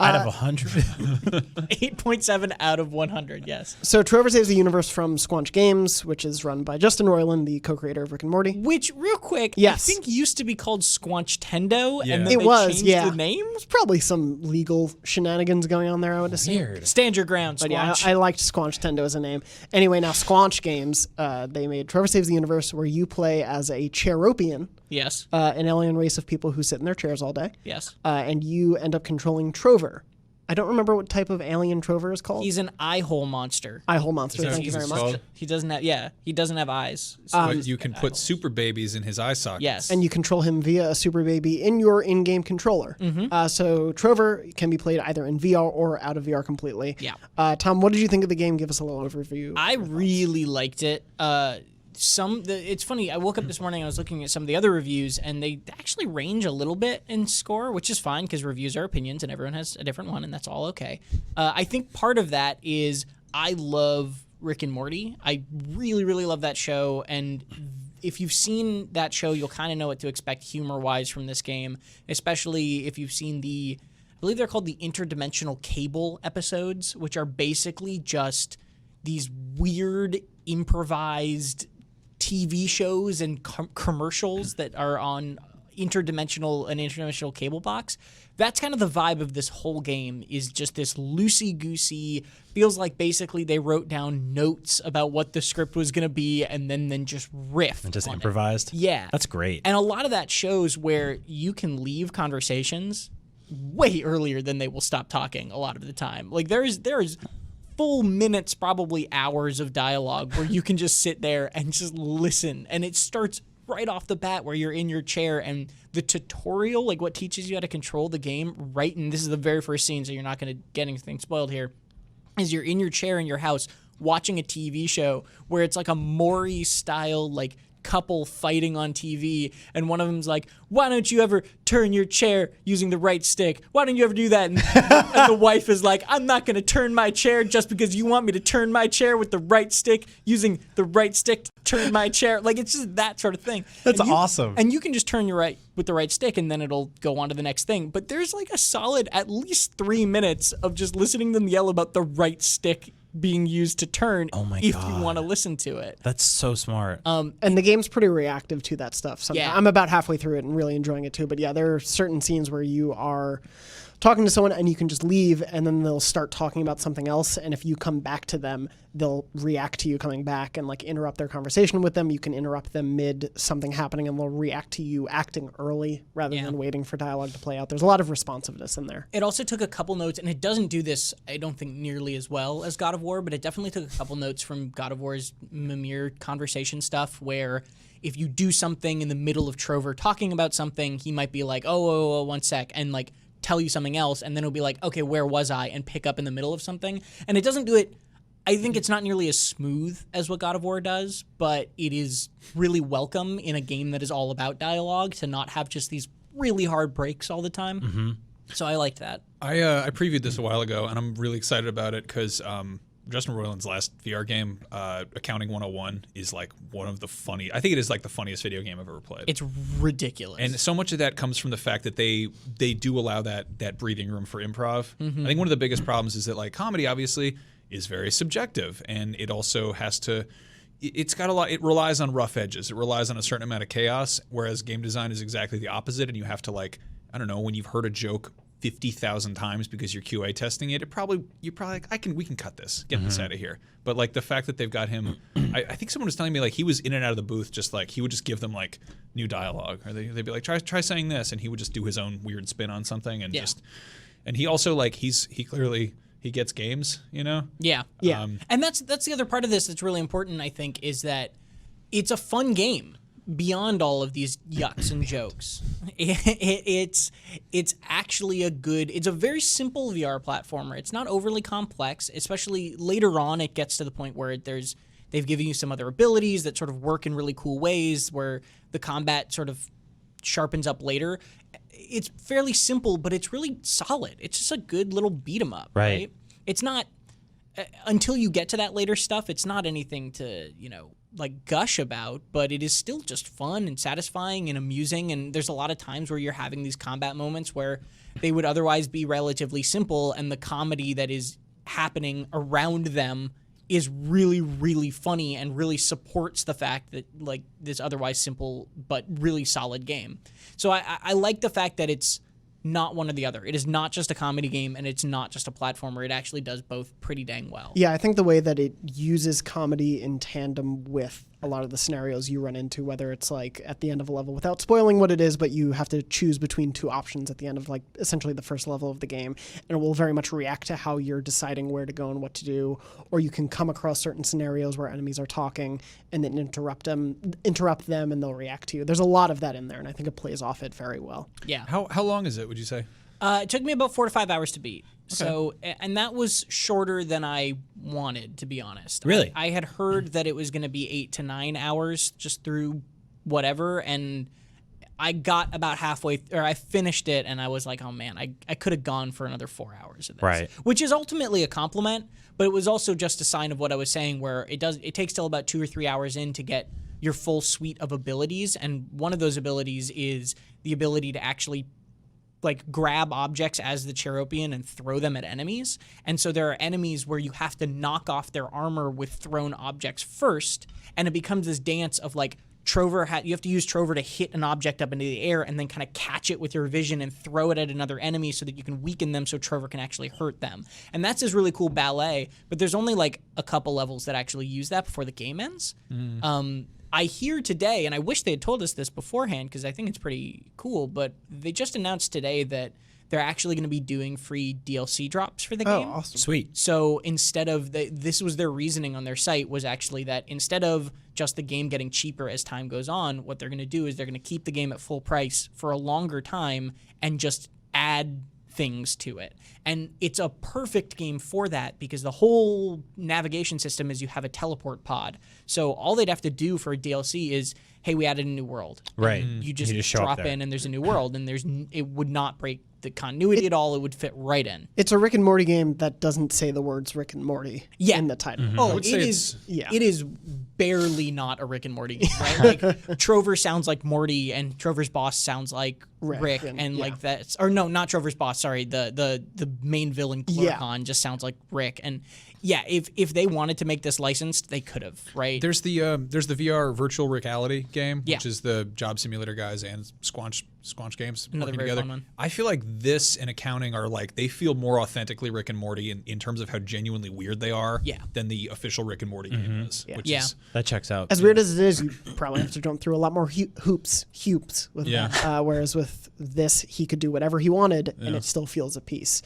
Out of 100. 8.7 out of 100, yes. So Trover Saves the Universe from Squanch Games, which is run by Justin Roiland, the co-creator of Rick and Morty. Which, real quick, Yes. I think used to be called Squanch Tendo, Yeah. and then It they was, changed yeah. the name? There's probably some legal shenanigans going on there, I would assume. Weird. Stand your ground, But yeah, Squanch. I liked Squanch Tendo as a name. Anyway, now Squanch Games, they made Trover Saves the Universe, where you play as a Cheropian, Yes, an alien race of people who sit in their chairs all day, yes. and you end up controlling Trover. I don't remember what type of alien Trover is called. He's an eye-hole monster. Eye-hole monster, Is that thank you what very it's much. called? He doesn't have, he doesn't have eyes. So But you can put super babies in his eye sockets. yes. And you control him via a super baby in your in-game controller. So Trover can be played either in VR or out of VR completely. Yeah. Tom, what did you think of the game? Give us a little overview. I really liked it. It's funny. I woke up this morning. I was looking at some of the other reviews, and they actually range a little bit in score, which is fine because reviews are opinions, and everyone has a different one, and that's all okay. I think part of that is I love Rick and Morty. I really, really love that show, and if you've seen that show, you'll kind of know what to expect humor-wise from this game, especially if you've seen I believe they're called the interdimensional cable episodes, which are basically just these weird improvised TV shows and commercials that are on an interdimensional cable box. That's kind of the vibe of this whole game, is just this loosey-goosey, feels like basically they wrote down notes about what the script was going to be and then just riffed. And just on it. improvised? Yeah. That's great. And a lot of that shows where you can leave conversations way earlier than they will stop talking a lot of the time. Like there's full minutes, probably hours of dialogue where you can just sit there and just listen. And it starts right off the bat where you're in your chair, and the tutorial, like what teaches you how to control the game, right? And this is the very first scene, so you're not going to get anything spoiled here, is you're in your chair in your house watching a TV show where it's like a Maury style, like couple fighting on TV, and one of them's like, why don't you ever turn your chair using the right stick? Why don't you ever do that? And the wife is like, I'm not going to turn my chair just because you want me to turn my chair with the right stick, using the right stick to turn my chair. Like, it's just that sort of thing. That's awesome. And you can just turn your right with the right stick, and then it'll go on to the next thing. But there's like a solid at least 3 minutes of just listening to them yell about the right stick being used to turn if you want to listen to it. That's so smart. And the game's pretty reactive to that stuff. Yeah. I'm about halfway through it and really enjoying it too. But yeah, there are certain scenes where you are talking to someone and you can just leave, and then they'll start talking about something else. And if you come back to them, they'll react to you coming back and like interrupt their conversation with them. You can interrupt them mid something happening, and they'll react to you acting early rather than waiting for dialogue to play out. There's a lot of responsiveness in there. It also took a couple notes, and it doesn't do this, I don't think, nearly as well as God of War, but it definitely took a couple notes from God of War's Mimir conversation stuff, where if you do something in the middle of Trover talking about something, he might be like, oh, 1 sec, and like tell you something else, and then it'll be like, okay, where was I? And pick up in the middle of something. And it doesn't do it, I think it's not nearly as smooth as what God of War does, but it is really welcome in a game that is all about dialogue to not have just these really hard breaks all the time. Mm-hmm. So I liked that. I previewed this a while ago, and I'm really excited about it because Justin Roiland's last VR game, Accounting 101, is like one of the I think it is like the funniest video game I've ever played. It's ridiculous. And so much of that comes from the fact that they do allow that breathing room for improv. I think one of the biggest problems is that like comedy obviously is very subjective, and it also has to, it's got a lot, it relies on rough edges. It relies on a certain amount of chaos, whereas game design is exactly the opposite, and you have to like, I don't know, when you've heard a joke 50,000 times because you're QA testing it, you're probably like, we can cut this, get this out of here. But like the fact that they've got him, I think someone was telling me like he was in and out of the booth, just like he would just give them like new dialogue, or they'd be like, try saying this, and he would just do his own weird spin on something, and and he also like he clearly he gets games, you know? Yeah. And that's the other part of this that's really important, I think, is that it's a fun game beyond all of these yucks and jokes. It's actually it's a very simple VR platformer. It's not overly complex, especially later on it gets to the point where they've given you some other abilities that sort of work in really cool ways where the combat sort of sharpens up later. It's fairly simple, but it's really solid. It's just a good little beat 'em up, right? It's not until you get to that later stuff, it's not anything to, like gush about, but it is still just fun and satisfying and amusing. And there's a lot of times where you're having these combat moments where they would otherwise be relatively simple, and the comedy that is happening around them is really, really funny and really supports the fact that like this otherwise simple but really solid game. So I like the fact that it's not one or the other. It is not just a comedy game, and it's not just a platformer. It actually does both pretty dang well. Yeah, I think the way that it uses comedy in tandem with a lot of the scenarios you run into, whether it's like at the end of a level, without spoiling what it is, but you have to choose between two options at the end of like essentially the first level of the game, and it will very much react to how you're deciding where to go and what to do. Or you can come across certain scenarios where enemies are talking and then interrupt them and they'll react to you. There's a lot of that in there, and I think it plays off it very well. Yeah. How long is it, would you say? It took me about 4 to 5 hours to beat. Okay. So, and that was shorter than I wanted, to be honest. Really? I had heard that it was going to be 8 to 9 hours just through whatever, and I got about halfway, or I finished it, and I was like, oh man, I could have gone for another 4 hours of this. Right. Which is ultimately a compliment, but it was also just a sign of what I was saying, where it takes till about 2 or 3 hours in to get your full suite of abilities, and one of those abilities is the ability to actually like grab objects as the Cheropian and throw them at enemies. And so there are enemies where you have to knock off their armor with thrown objects first, and it becomes this dance of like you have to use Trover to hit an object up into the air and then kind of catch it with your vision and throw it at another enemy so that you can weaken them so Trover can actually hurt them. And that's this really cool ballet, but there's only like a couple levels that actually use that before the game ends. I hear today, and I wish they had told us this beforehand because I think it's pretty cool, but they just announced today that they're actually going to be doing free DLC drops for the Oh, game. awesome. Sweet. So instead of this was their reasoning on their site was actually that instead of just the game getting cheaper as time goes on, what they're going to do is they're going to keep the game at full price for a longer time and just add things to it. And it's a perfect game for that because the whole navigation system is you have a teleport pod. So all they'd have to do for a DLC is, hey, we added a new world. Right. You just show up drop there. in and there's a new world, and it would not break the continuity at all. It would fit right in. It's a Rick and Morty game that doesn't say the words Rick and Morty in the title. Oh, would it say is. yeah. It is barely not a Rick and Morty game, right? Like Trover sounds like Morty, and Trover's boss sounds like Rick, and like that's or no, not Trover's boss. Sorry, the main villain Glorcon just sounds like Rick. And yeah, if they wanted to make this licensed, they could have, right? There's the VR virtual reality game, Yeah. which is the Job Simulator guys and Squanch Games Another working very together. fun one. I feel like this and accounting are like they feel more authentically Rick and Morty in terms of how genuinely weird they are than the official Rick and Morty game is. Which is That checks out. As weird as it is, you probably have to jump through a lot more hoops with Yeah. that. Whereas with this, he could do whatever he wanted, and it still feels a piece.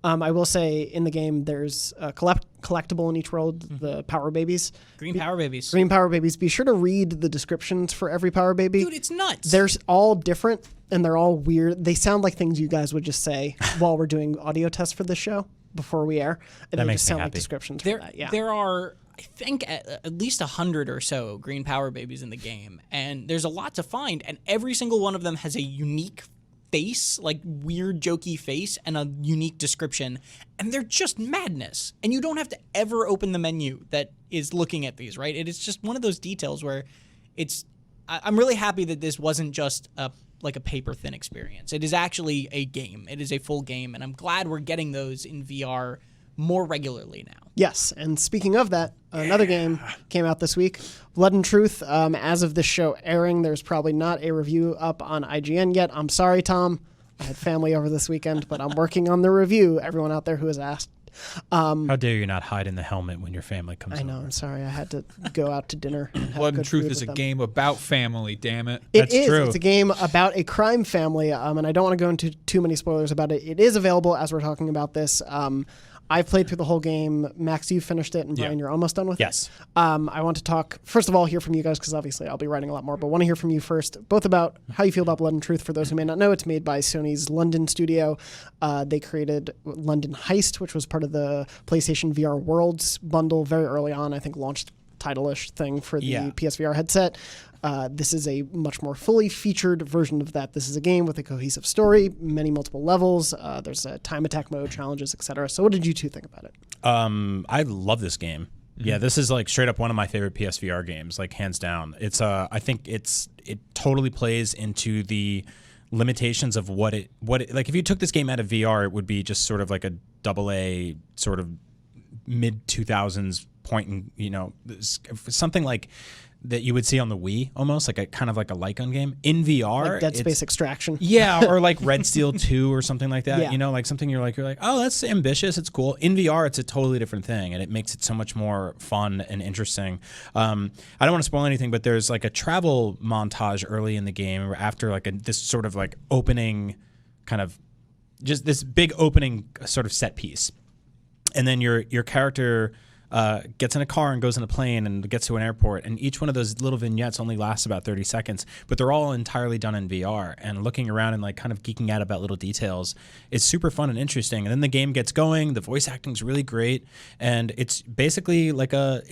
I will say in the game, there's a collectible in each world, the Power Babies. Green Power Babies. Green Power Babies. Be sure to read the descriptions for every Power Baby. Dude, it's nuts. They're all different, and they're all weird. They sound like things you guys would just say while we're doing audio tests for this show before we air. And That they makes just me sound like happy. descriptions for that. Yeah. There are, I think, at least 100 or so Green Power Babies in the game, and there's a lot to find, and every single one of them has a unique face, like weird jokey face, and a unique description, and they're just madness. And you don't have to ever open the menu that is looking at these, right? It is just one of those details where I'm really happy that this wasn't just a paper thin experience. It is actually a game. It is a full game, and I'm glad we're getting those in VR more regularly now. Yes, and speaking of that, another game came out this week, Blood and Truth. As of this show airing, there's probably not a review up on IGN yet. I'm sorry, Tom. I had family over this weekend, but I'm working on the review. Everyone out there who has asked. How dare you not hide in the helmet when your family comes I know, over? I'm sorry. I had to go out to dinner. And have Blood and good Truth food is with a them. game about family. Damn it! It That's is. true. It's a game about a crime family, and I don't want to go into too many spoilers about it. It is available as we're talking about this. I've played through the whole game. Max, you finished it, and Brian, Yeah. you're almost done with Yes. it. I want to talk, first of all, hear from you guys, because obviously I'll be writing a lot more, but want to hear from you first, both about how you feel about Blood and Truth. For those who may not know, it's made by Sony's London studio. They created London Heist, which was part of the PlayStation VR Worlds bundle very early on, I think launched title-ish thing for the PSVR headset. This is a much more fully featured version of that. This is a game with a cohesive story, many multiple levels. There's a time attack mode, challenges, etc. So what did you two think about it? I love this game. Yeah, this is like straight up one of my favorite PSVR games, like hands down. It's I think it totally plays into the limitations of what it like. If you took this game out of VR, it would be just sort of like a AA sort of mid 2000s point, something like that you would see on the Wii, almost like a kind of like a Lycon game in VR. Like Dead Space Extraction. Yeah, or like Red Steel 2 or something like that. Yeah. Like something you're like, oh, that's ambitious. It's cool. In VR, it's a totally different thing, and it makes it so much more fun and interesting. I don't want to spoil anything, but there's like a travel montage early in the game after like this sort of like opening kind of just this big opening sort of set piece. And then your character gets in a car and goes in a plane and gets to an airport, and each one of those little vignettes only lasts about 30 seconds, but they're all entirely done in VR, and looking around and like kind of geeking out about little details is super fun and interesting. And then the game gets going, the voice acting is really great, and it's basically like a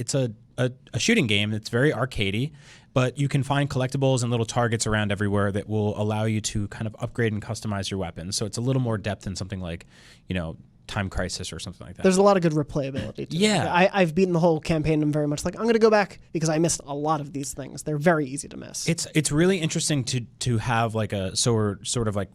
shooting game that's very arcadey, but you can find collectibles and little targets around everywhere that will allow you to kind of upgrade and customize your weapons. So it's a little more depth than something like, Time Crisis or something like that. There's a lot of good replayability to it. I've beaten the whole campaign. I'm very much like, I'm going to go back because I missed a lot of these things. They're very easy to miss. It's really interesting to have like a sort of like,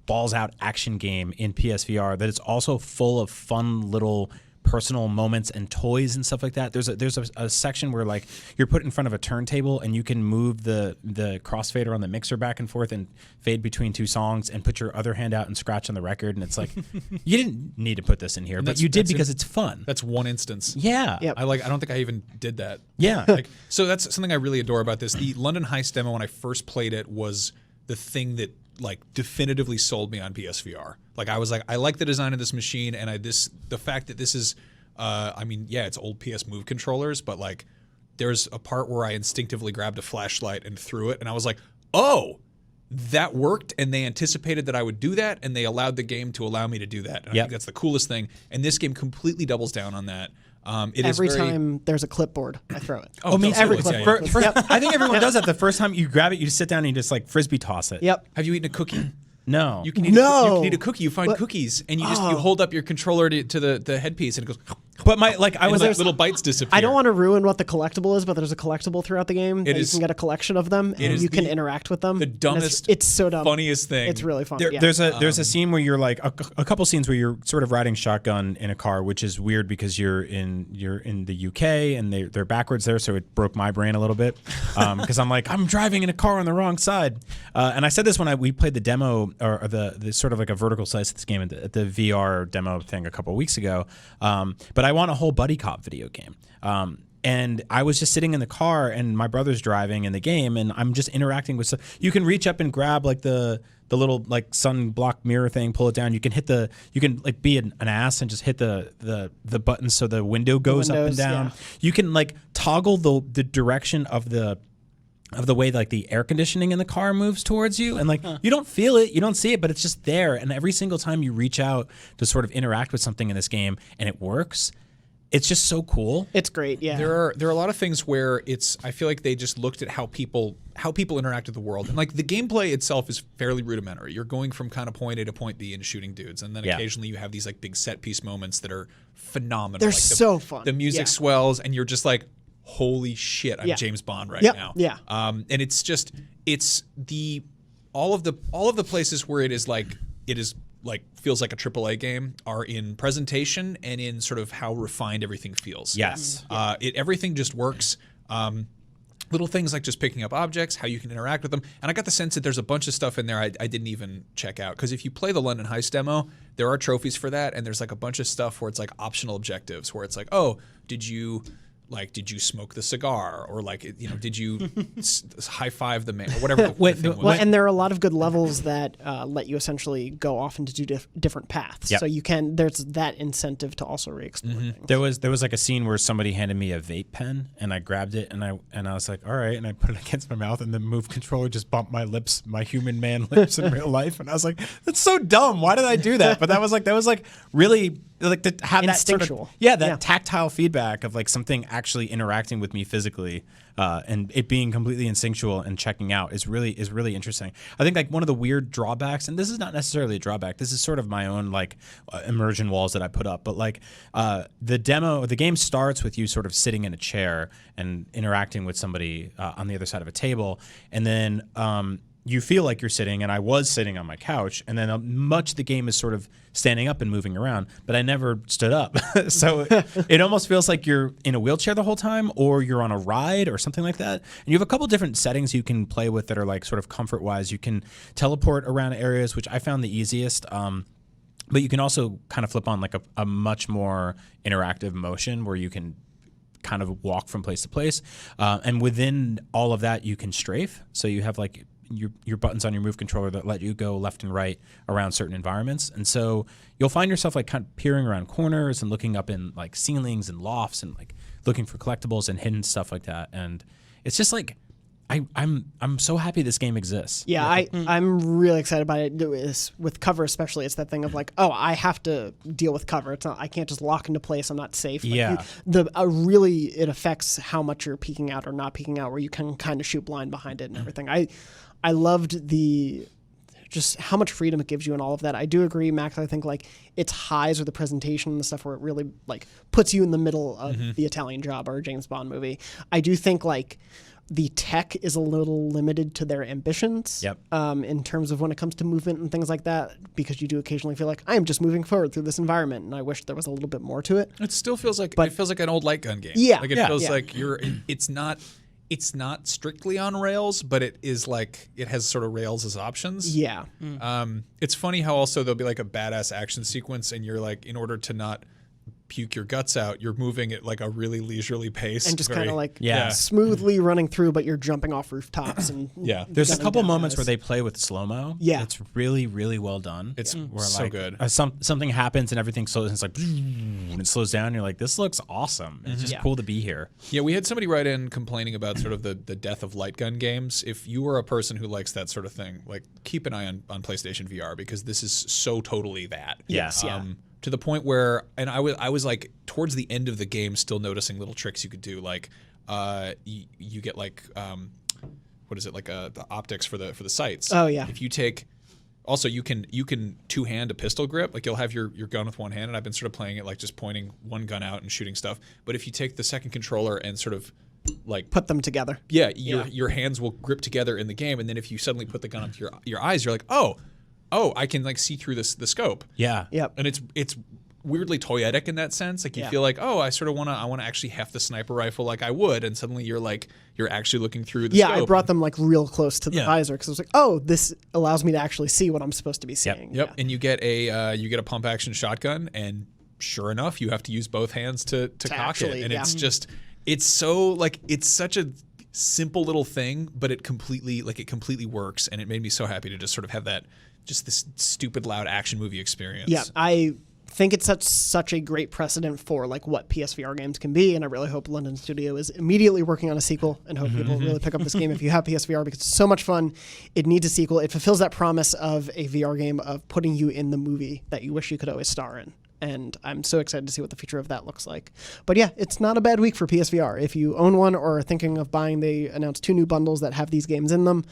balls out action game in PSVR that it's also full of fun little personal moments and toys and stuff like that. There's a section where like you're put in front of a turntable and you can move the crossfader on the mixer back and forth and fade between two songs and put your other hand out and scratch on the record, and it's like you didn't need to put this in here, but you did because it's fun. That's one instance. Yeah. Yep. I don't think I even did that. Yeah. So that's something I really adore about this. The London Heist demo when I first played it was the thing that like definitively sold me on PSVR. Like I was like, I like the design of this machine, and the fact that this is, I mean, yeah, it's old PS Move controllers, but like there's a part where I instinctively grabbed a flashlight and threw it, and I was like, oh, that worked, and they anticipated that I would do that, and they allowed the game to allow me to do that. And I think that's the coolest thing. And this game completely doubles down on that. Every time there's a clipboard, I throw it. Oh, me too. Every clipboard. I think everyone does that. The first time you grab it, you just sit down and you just like frisbee toss it. Yep. Have you eaten a cookie? No. You can eat you can eat a cookie. You find cookies, and you hold up your controller to the headpiece, and it goes. But I was little bites disappear. I don't want to ruin what the collectible is, but there's a collectible throughout the game. You can get a collection of them, and you can interact with them. The dumbest, it's so dumb. funniest thing. It's really fun. There's a scene where you're like a couple scenes where you're sort of riding shotgun in a car, which is weird because you're in the UK and they're backwards there, so it broke my brain a little bit because I'm like, I'm driving in a car on the wrong side. And I said this when we played the demo or the sort of like a vertical slice of this game at the VR demo thing a couple of weeks ago. But I want a whole buddy cop video game. And I was just sitting in the car and my brother's driving in the game and I'm just interacting with stuff. You can reach up and grab like the little like sun block mirror thing, pull it down. You can like be an ass and just hit the button so the window goes up and down. Yeah. You can like toggle the direction of the way like the air conditioning in the car moves towards you, and like you don't feel it, you don't see it, but it's just there. And every single time you reach out to sort of interact with something in this game and it works, it's just so cool. It's great, yeah. There are a lot of things where I feel like they just looked at how people interact with the world, and like the gameplay itself is fairly rudimentary. You're going from kind of point A to point B and shooting dudes, and then occasionally you have these like big set piece moments that are phenomenal. They're like so fun. The music swells, and you're just like, holy shit, I'm James Bond right now. Yeah. And it's all of the places where it is like feels like a AAA game are in presentation and in sort of how refined everything feels. Yes. Everything just works. Little things like just picking up objects, how you can interact with them. And I got the sense that there's a bunch of stuff in there I didn't even check out. Because if you play the London Heist demo, there are trophies for that. And there's like a bunch of stuff where it's like optional objectives where it's like, oh, did you smoke the cigar, or like, did you high five the man, or whatever the thing was. Well, and there are a lot of good levels that let you essentially go off into different paths. Yep. So there's that incentive to also re-explore things. There was like a scene where somebody handed me a vape pen and I grabbed it and I was like, all right, and I put it against my mouth and the Move controller just bumped my lips, my human man lips in real life, and I was like, that's so dumb. Why did I do that? But that was like really like to have that sort of tactile feedback of like something actually interacting with me physically, and it being completely instinctual and checking out is really interesting. I think like one of the weird drawbacks, and this is not necessarily a drawback, this is sort of my own like immersion walls that I put up, but like the game starts with you sort of sitting in a chair and interacting with somebody on the other side of a table, and then you feel like you're sitting, and I was sitting on my couch, and then much of the game is sort of standing up and moving around, but I never stood up. So it almost feels like you're in a wheelchair the whole time, or you're on a ride or something like that. And you have a couple different settings you can play with that are like sort of comfort-wise. You can teleport around areas, which I found the easiest, but you can also kind of flip on like a much more interactive motion where you can kind of walk from place to place. And within all of that, you can strafe. So you have like your buttons on your Move controller that let you go left and right around certain environments. And so you'll find yourself like kind of peering around corners and looking up in like ceilings and lofts and like looking for collectibles and hidden stuff like that. And it's just like, I'm so happy this game exists. Yeah, I'm really excited about it. With cover especially, it's that thing of like, oh, I have to deal with cover. It's not, I can't just lock into place. I'm not safe. Like really, it affects how much you're peeking out or not peeking out, where you can kind of shoot blind behind it and everything. I loved just how much freedom it gives you and all of that. I do agree, Max. I think like its highs are the presentation and the stuff where it really like puts you in the middle of the Italian Job or a James Bond movie. I do think like the tech is a little limited to their ambitions in terms of when it comes to movement and things like that, because you do occasionally feel like I am just moving forward through this environment, and I wish there was a little bit more to it. It still feels like an old light gun game. Yeah, like it feels like it's not strictly on rails, but it is like it has sort of rails as options. Yeah. It's funny how also there'll be like a badass action sequence, and you're like, in order to not puke your guts out, you're moving at like a really leisurely pace. And just kind of like Yeah. smoothly running through, but you're jumping off rooftops. And There's a gunning couple down moments guys. where they play with slow-mo. Yeah. It's really, really well done. It's Where, so like, good. Something happens and everything slows, and it's like, and it slows down, and you're like, this looks awesome. It's just cool to be here. Yeah, we had somebody write in complaining about sort of the death of light gun games. If you are a person who likes that sort of thing, like keep an eye on PlayStation VR, because this is so totally that. Yes, To the point where, and I was like towards the end of the game still noticing little tricks you could do, like you get like what is it, like the optics for the sights. Oh, yeah. If you take, also you can two-hand a pistol grip, like you'll have your gun with one hand, and I've been sort of playing it like just pointing one gun out and shooting stuff. But if you take the second controller and sort of like put them together. your hands will grip together in the game, and then if you suddenly put the gun up to your eyes, you're like, oh, I can like see through the scope. Yeah. Yep. And it's weirdly toyetic in that sense. Like you feel like, oh, I sort of want to actually heft the sniper rifle like I would, and suddenly you're actually looking through the scope. I brought them like real close to the visor because I was like, oh, this allows me to actually see what I'm supposed to be seeing. Yep. And you get a pump action shotgun, and sure enough, you have to use both hands to cock actually, it. And it's just, it's so like, it's such a simple little thing, but it completely works. And it made me so happy to just sort of have that, just this stupid loud action movie experience. Yeah, I think it's such a great precedent for like what PSVR games can be, and I really hope London Studio is immediately working on a sequel, and hope people really pick up this game if you have PSVR, because it's so much fun. It needs a sequel. It fulfills that promise of a VR game of putting you in the movie that you wish you could always star in. And I'm so excited to see what the future of that looks like. But yeah, it's not a bad week for PSVR. If you own one or are thinking of buying, they announced 2 new bundles that have these games in them.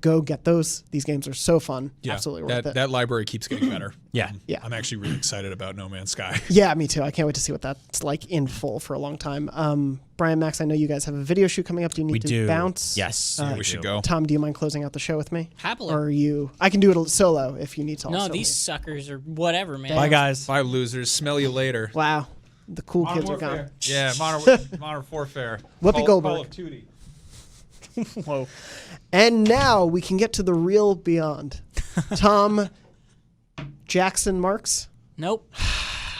Go get those. These games are so fun. Yeah, absolutely worth it. That library keeps getting better. Yeah. I'm actually really excited about No Man's Sky. Yeah, me too. I can't wait to see what that's like in full for a long time. Brian, Max, I know you guys have a video shoot coming up. Do you need to bounce? Yes. We should go. Tom, do you mind closing out the show with me? Happily. Or I can do it solo if you need to. No, also these suckers are whatever, man. Bye, guys. Bye, losers. Smell you later. Wow, the cool kids are gone. Yeah, Modern Warfare. Whoopi Goldberg. Call of Duty. Whoa. And now we can get to the real beyond. Tom Jackson Marks. Nope.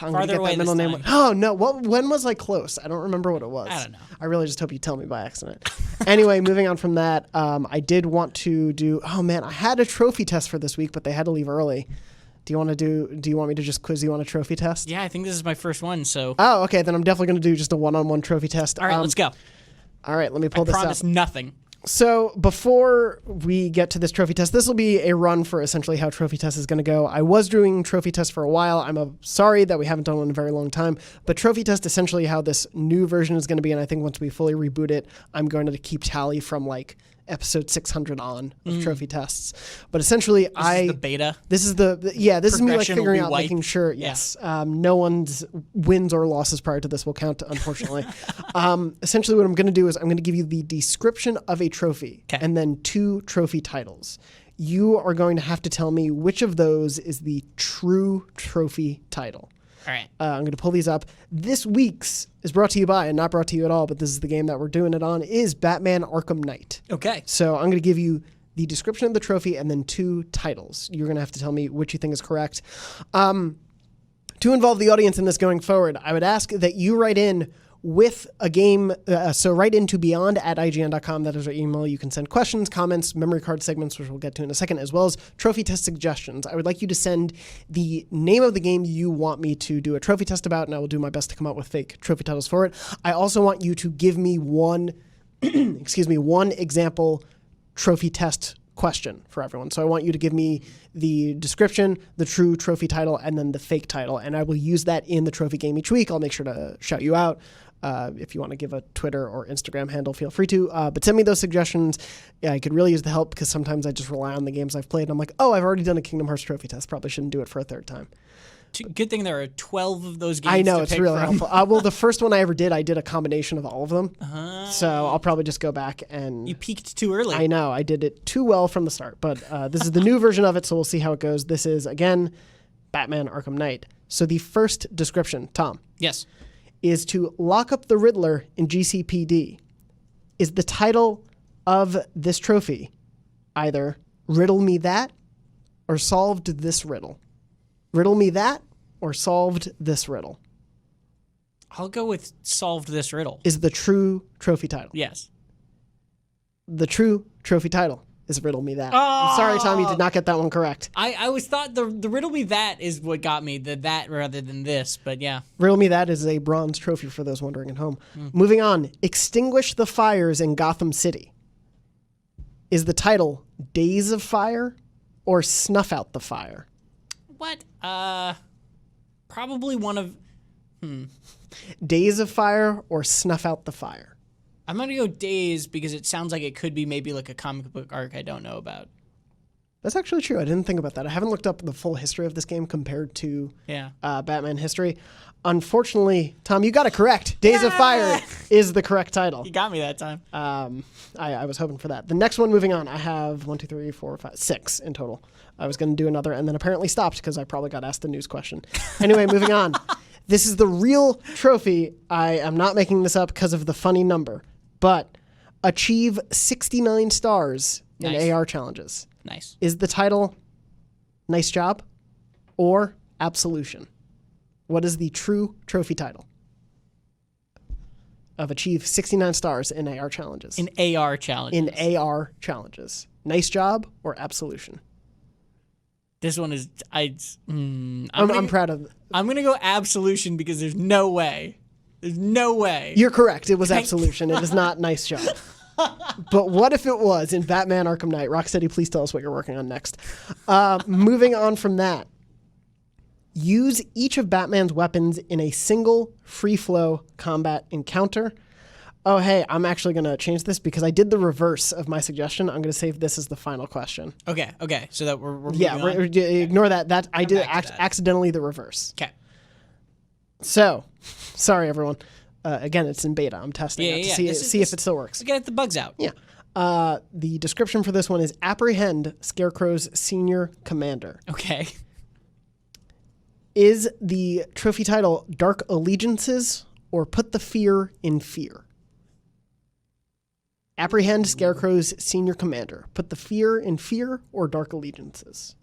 I'm going to Farther get away that middle this name. time. Oh, no. When was I close? I don't remember what it was. I don't know. I really just hope you tell me by accident. Anyway, moving on from that, I did want to do... Oh, man. I had a trophy test for this week, but they had to leave early. Do you want me to just quiz you on a trophy test? Yeah, I think this is my first one, so... Oh, okay. Then I'm definitely going to do just a one-on-one trophy test. All right, let's go. All right, let me pull this up. Promise nothing. So before we get to this trophy test, this will be a run for essentially how trophy test is going to go. I was doing trophy test for a while. I'm sorry that we haven't done one in a very long time. But trophy test, essentially how this new version is going to be, and I think once we fully reboot it, I'm going to keep tally from like episode 600 on of trophy tests. But essentially, This is the beta. This is this is me like Progression will figuring be out, wiped. making sure, yes, no one's wins or losses prior to this will count, unfortunately. Essentially, what I'm going to do is I'm going to give you the description of a trophy and then 2 trophy titles. You are going to have to tell me which of those is the true trophy title. All right. I'm going to pull these up. This week's is brought to you by, and not brought to you at all, but this is the game that we're doing it on, is Batman Arkham Knight. Okay. So I'm going to give you the description of the trophy and then 2 titles. You're going to have to tell me which you think is correct. To involve the audience in this going forward, I would ask that you write in with a game. So write into beyond@ign.com. That is our email. You can send questions, comments, memory card segments, which we'll get to in a second, as well as trophy test suggestions. I would like you to send the name of the game you want me to do a trophy test about, and I will do my best to come up with fake trophy titles for it. I also want you to give me one example trophy test question for everyone. So I want you to give me the description, the true trophy title, and then the fake title. And I will use that in the trophy game each week. I'll make sure to shout you out. If you want to give a Twitter or Instagram handle, feel free to. But send me those suggestions. Yeah, I could really use the help because sometimes I just rely on the games I've played. And I'm like, oh, I've already done a Kingdom Hearts trophy test. Probably shouldn't do it for a 3rd time. Good thing there are 12 of those games. I know, to it's pick really from. helpful. Well, the first one I ever did, I did a combination of all of them. So I'll probably just go back and... You peaked too early. I know, I did it too well from the start. But this is the new version of it, so we'll see how it goes. This is, again, Batman Arkham Knight. So the first description, Tom, Yes. is to lock up the Riddler in GCPD. Is the title of this trophy either Riddle Me That or Solved This Riddle? Riddle Me That or Solved This Riddle? I'll go with solved this riddle. is the true trophy title. Yes. The true trophy title is Riddle Me That. I'm sorry, Tom, you did not get that one correct. I always thought the Riddle Me That is what got me, that rather than this, but yeah. Riddle Me That is a bronze trophy for those wondering at home. Moving on, Extinguish the Fires in Gotham City. Is the title Days of Fire or Snuff Out the Fire? What? Probably one of... Days of Fire or Snuff Out the Fire? I'm going to go Days because it sounds like it could be maybe like a comic book arc I don't know about. That's actually true. I didn't think about that. I haven't looked up the full history of this game compared to Batman history. Unfortunately, Tom, you got it correct. Days of Fire is the correct title. You got me that time. I was hoping for that. The next one, moving on, I have 1, 2, 3, 4, 5, 6 in total. I was going to do another and then apparently stopped because I probably got asked the news question. Anyway, moving on. This is the real trophy. I am not making this up because of the funny number, but achieve 69 stars in AR challenges. Nice. Is the title Nice Job or Absolution? What is the true trophy title of achieve 69 stars in AR challenges? In AR challenges. In AR challenges. Nice Job or Absolution? This one is... I'm proud of... I'm going to go Absolution because there's no way. There's no way. You're correct. It was Absolution. It is not Nice Job. But what if it was in Batman Arkham Knight? Rocksteady, please tell us what you're working on next. Moving on from that. Use each of Batman's weapons in a single free-flow combat encounter. Oh, hey, I'm actually going to change this because I did the reverse of my suggestion. I'm going to save this as the final question. Okay. So that we're ignore that. That I did accidentally the reverse. Okay. So, sorry, everyone. Again, it's in beta. I'm testing it to see if it still works. To get the bugs out. Yeah. The description for this one is Apprehend Scarecrow's Senior Commander. Okay. Is the trophy title Dark Allegiances or Put the Fear in Fear? Apprehend Scarecrow's Senior Commander. Put the Fear in Fear or Dark Allegiances?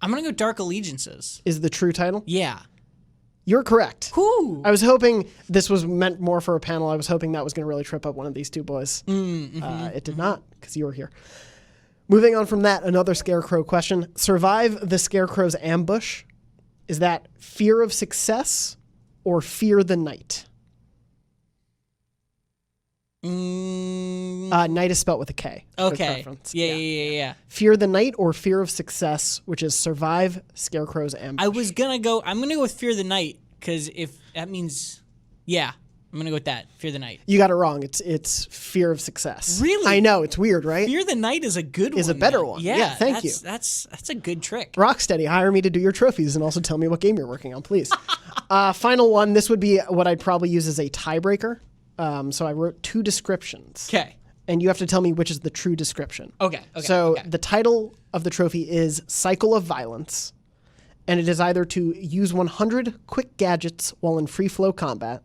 I'm going to go Dark Allegiances. Is the true title? Yeah. You're correct. Whew. I was hoping this was meant more for a panel. I was hoping that was going to really trip up one of these two boys. It did not because you were here. Moving on from that, another Scarecrow question. Survive the Scarecrow's ambush. Is that Fear of Success or Fear the Night? Night is spelled with a K. Okay. Yeah. Fear the Night or Fear of Success, which is Survive Scarecrow's ambush. I'm going to go with Fear the Night because if that means, I'm going to go with that. Fear the Night. You got it wrong. It's Fear of Success. Really? I know. It's weird, right? Fear the Night is a good one. Is a better one. Yeah, thank you. That's a good trick. Rocksteady, hire me to do your trophies and also tell me what game you're working on, please. Final one. This would be what I'd probably use as a tiebreaker. So I wrote 2 descriptions. Okay. And you have to tell me which is the true description. Okay. So the title of the trophy is Cycle of Violence. And it is either to use 100 quick gadgets while in free flow combat,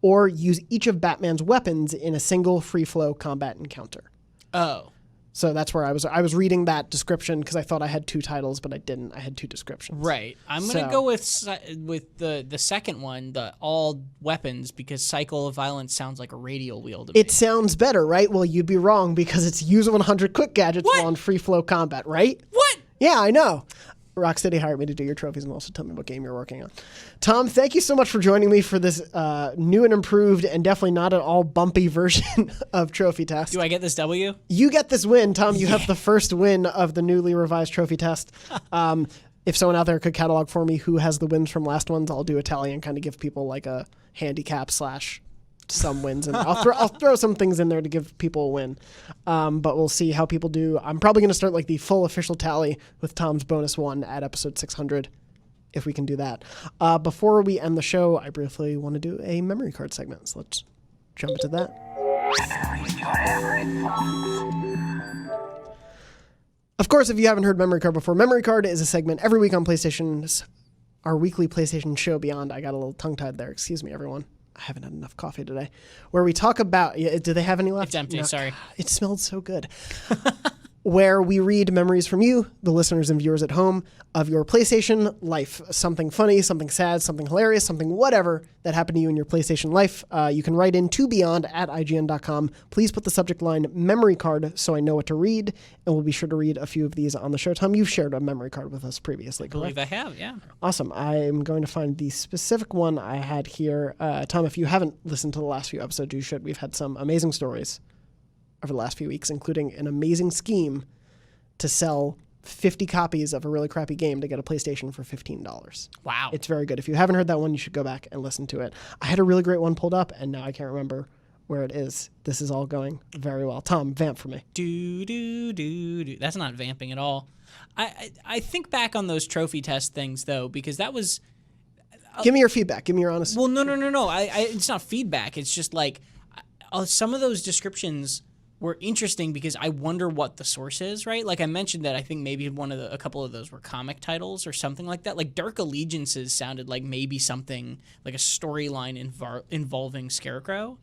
or use each of Batman's weapons in a single free flow combat encounter. Oh. So that's where I was reading that description because I thought I had 2 titles, but I didn't. I had 2 descriptions. Right. I'm going to go with the second one, the all weapons, because Cycle of Violence sounds like a radial wheel to me. It sounds better, right? Well, you'd be wrong because it's use 100 quick gadgets while in free flow combat, right? What? Yeah, I know. Rocksteady hired me to do your trophies and also tell me what game you're working on. Tom, thank you so much for joining me for this new and improved and definitely not at all bumpy version of Trophy Test. Do I get this W? You get this win, Tom. You have the first win of the newly revised Trophy Test. If someone out there could catalog for me who has the wins from last ones, I'll do a tally and kind of give people like a handicap / some wins, and I'll throw some things in there to give people a win. But we'll see how people do. I'm probably going to start like the full official tally with Tom's bonus one at episode 600, if we can do that. Before we end the show, I briefly want to do a memory card segment. So let's jump into that. Of course, if you haven't heard Memory Card before, Memory Card is a segment every week on PlayStation's our weekly PlayStation show Beyond. I got a little tongue-tied there. Excuse me, everyone. I haven't had enough coffee today. Where we talk about... do they have any left? It's empty, sorry. It smelled so good. where we read memories from you, the listeners and viewers at home, of your PlayStation life. Something funny, something sad, something hilarious, something whatever that happened to you in your PlayStation life. You can write in to beyond@ign.com. Please put the subject line memory card so I know what to read, and we'll be sure to read a few of these on the show. Tom, you've shared a memory card with us previously, I believe I have, yeah. Awesome. I'm going to find the specific one I had here. Tom, if you haven't listened to the last few episodes, you should. We've had some amazing stories over the last few weeks, including an amazing scheme to sell 50 copies of a really crappy game to get a PlayStation for $15. Wow. It's very good. If you haven't heard that one, you should go back and listen to it. I had a really great one pulled up, and now I can't remember where it is. This is all going very well. Tom, vamp for me. Do, do, do, do. That's not vamping at all. I think back on those trophy test things, though, because that was... Give me your feedback. Give me your honest... Well, no. It's not feedback. It's just like some of those descriptions were interesting because I wonder what the source is, right? Like I mentioned that I think maybe a couple of those were comic titles or something like that. Like Dark Allegiances sounded like maybe something like a storyline involving Scarecrow.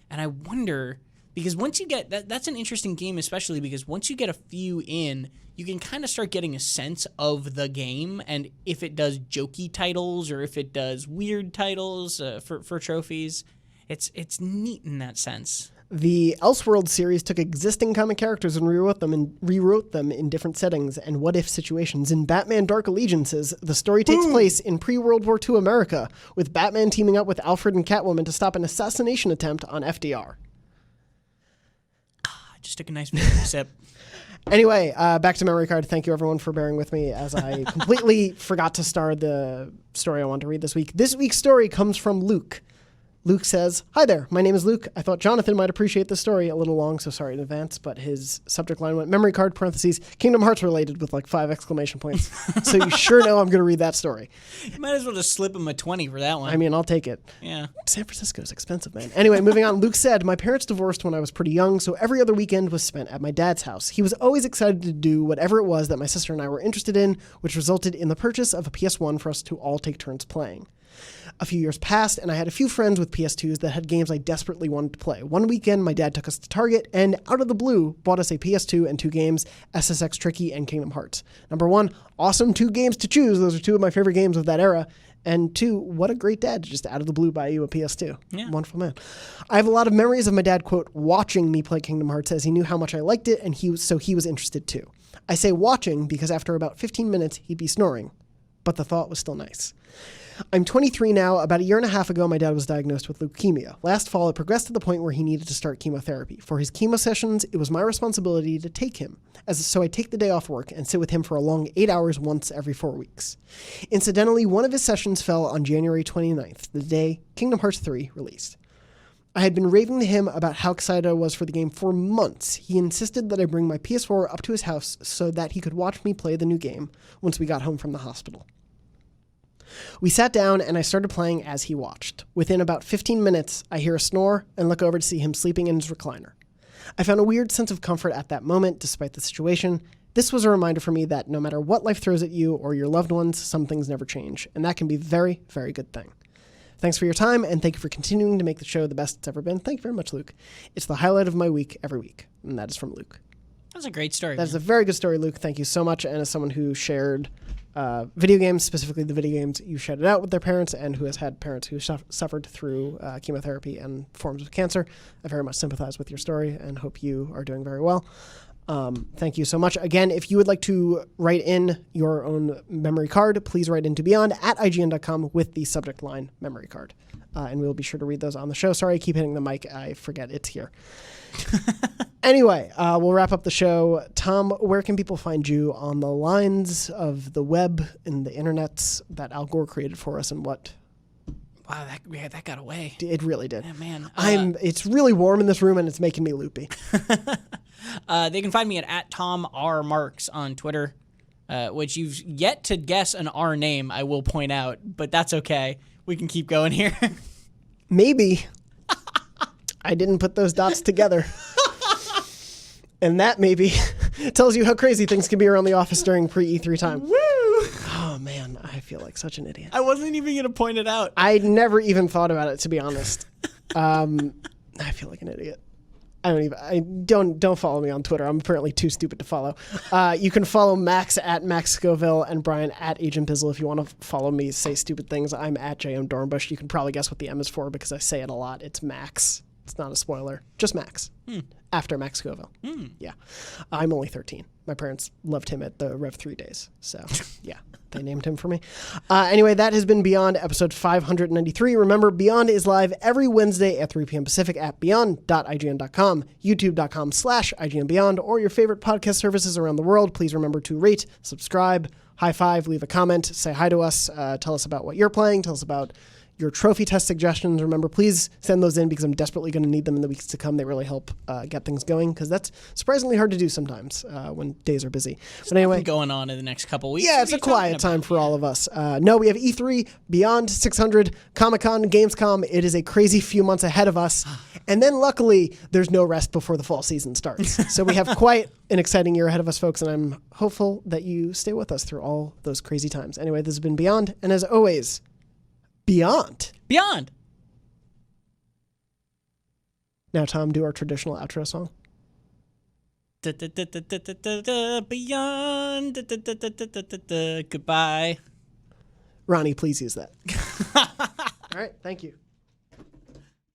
And I wonder, because once you get, that's an interesting game, especially because once you get a few in, you can kind of start getting a sense of the game and if it does jokey titles or if it does weird titles for trophies. It's neat in that sense. The Elseworld series took existing comic characters and rewrote them in different settings and what-if situations. In Batman Dark Allegiances, the story takes place in pre-World War II America, with Batman teaming up with Alfred and Catwoman to stop an assassination attempt on FDR. I just took a nice sip. Anyway, back to memory card. Thank you, everyone, for bearing with me as I completely forgot to start the story I want to read this week. This week's story comes from Luke. Luke says, "Hi there, my name is Luke. I thought Jonathan might appreciate this story. A little long, so sorry in advance, but his subject line went memory card, parentheses, Kingdom Hearts related with like 5 exclamation points. So you sure know I'm going to read that story. You might as well just slip him a 20 for that one. I mean, I'll take it. Yeah. San Francisco's expensive, man. Anyway, moving on. Luke said, my parents divorced when I was pretty young, so every other weekend was spent at my dad's house. He was always excited to do whatever it was that my sister and I were interested in, which resulted in the purchase of a PS1 for us to all take turns playing. A few years passed, and I had a few friends with PS2s that had games I desperately wanted to play. One weekend, my dad took us to Target, and out of the blue, bought us a PS2 and 2 games, SSX Tricky and Kingdom Hearts. Number 1, awesome 2 games to choose. Those are 2 of my favorite games of that era. And 2, what a great dad to just out of the blue buy you a PS2. Yeah. Wonderful man. I have a lot of memories of my dad, quote, watching me play Kingdom Hearts as he knew how much I liked it, and he was interested too. I say watching because after about 15 minutes, he'd be snoring. But the thought was still nice. I'm 23 now. About a year and a half ago, my dad was diagnosed with leukemia. Last fall, it progressed to the point where he needed to start chemotherapy. For his chemo sessions, it was my responsibility to take him. So I take the day off work and sit with him for a long 8 hours once every 4 weeks. Incidentally, one of his sessions fell on January 29th, the day Kingdom Hearts 3 released. I had been raving to him about how excited I was for the game for months. He insisted that I bring my PS4 up to his house so that he could watch me play the new game once we got home from the hospital. We sat down and I started playing as he watched. Within about 15 minutes, I hear a snore and look over to see him sleeping in his recliner. I found a weird sense of comfort at that moment, despite the situation. This was a reminder for me that no matter what life throws at you or your loved ones, some things never change, and that can be a very, very good thing. Thanks for your time, and thank you for continuing to make the show the best it's ever been. Thank you very much, Luke. It's the highlight of my week every week, and that is from Luke. That's a great story. That is a very good story, Luke. Thank you so much, and as someone who shared video games, specifically the video games you shared it out with their parents and who has had parents who suffered through chemotherapy and forms of cancer, I very much sympathize with your story and hope you are doing very well. Thank you so much. Again, if you would like to write in your own memory card, please write into beyond@ign.com with the subject line memory card. And we'll be sure to read those on the show. Sorry, I keep hitting the mic. I forget it's here. Anyway, we'll wrap up the show. Tom, where can people find you on the lines of the web and the internets that Al Gore created for us and what? Wow, that got away. It really did. Yeah, man. It's really warm in this room and it's making me loopy. They can find me at Tom R. Marks on Twitter, which you've yet to guess an R name, I will point out, but that's okay. We can keep going here. Maybe I didn't put those dots together. And that maybe tells you how crazy things can be around the office during pre-E3 time. Woo! Oh, man, I feel like such an idiot. I wasn't even going to point it out. I never even thought about it, to be honest. I feel like an idiot. Don't follow me on Twitter. I'm apparently too stupid to follow. You can follow Max at Max Scoville and Brian at Agent Bizzle if you want to follow me, say stupid things. I'm at J.M. Dornbush. You can probably guess what the M is for because I say it a lot. It's Max. It's not a spoiler. Just Max. After Max Scoville. Yeah. I'm only 13. My parents loved him at the Rev 3 days. So, yeah. They named him for me. Anyway, that has been Beyond episode 593. Remember, Beyond is live every Wednesday at 3 p.m. Pacific at beyond.ign.com, youtube.com/IGNBeyond, or your favorite podcast services around the world. Please remember to rate, subscribe, high five, leave a comment, say hi to us, tell us about what you're playing, tell us about your trophy test suggestions. Remember, please send those in because I'm desperately going to need them in the weeks to come. They really help get things going because that's surprisingly hard to do sometimes when days are busy. But anyway, going on in the next couple weeks. Yeah, it's a quiet time for all of us. No, we have E3, Beyond 600, Comic-Con, Gamescom. It is a crazy few months ahead of us. And then luckily, there's no rest before the fall season starts. So we have quite an exciting year ahead of us, folks, and I'm hopeful that you stay with us through all those crazy times. Anyway, this has been Beyond, and as always, Beyond. Beyond. Now, Tom, do our traditional outro song. Beyond. Goodbye. Ronnie, please use that. All right. Thank you.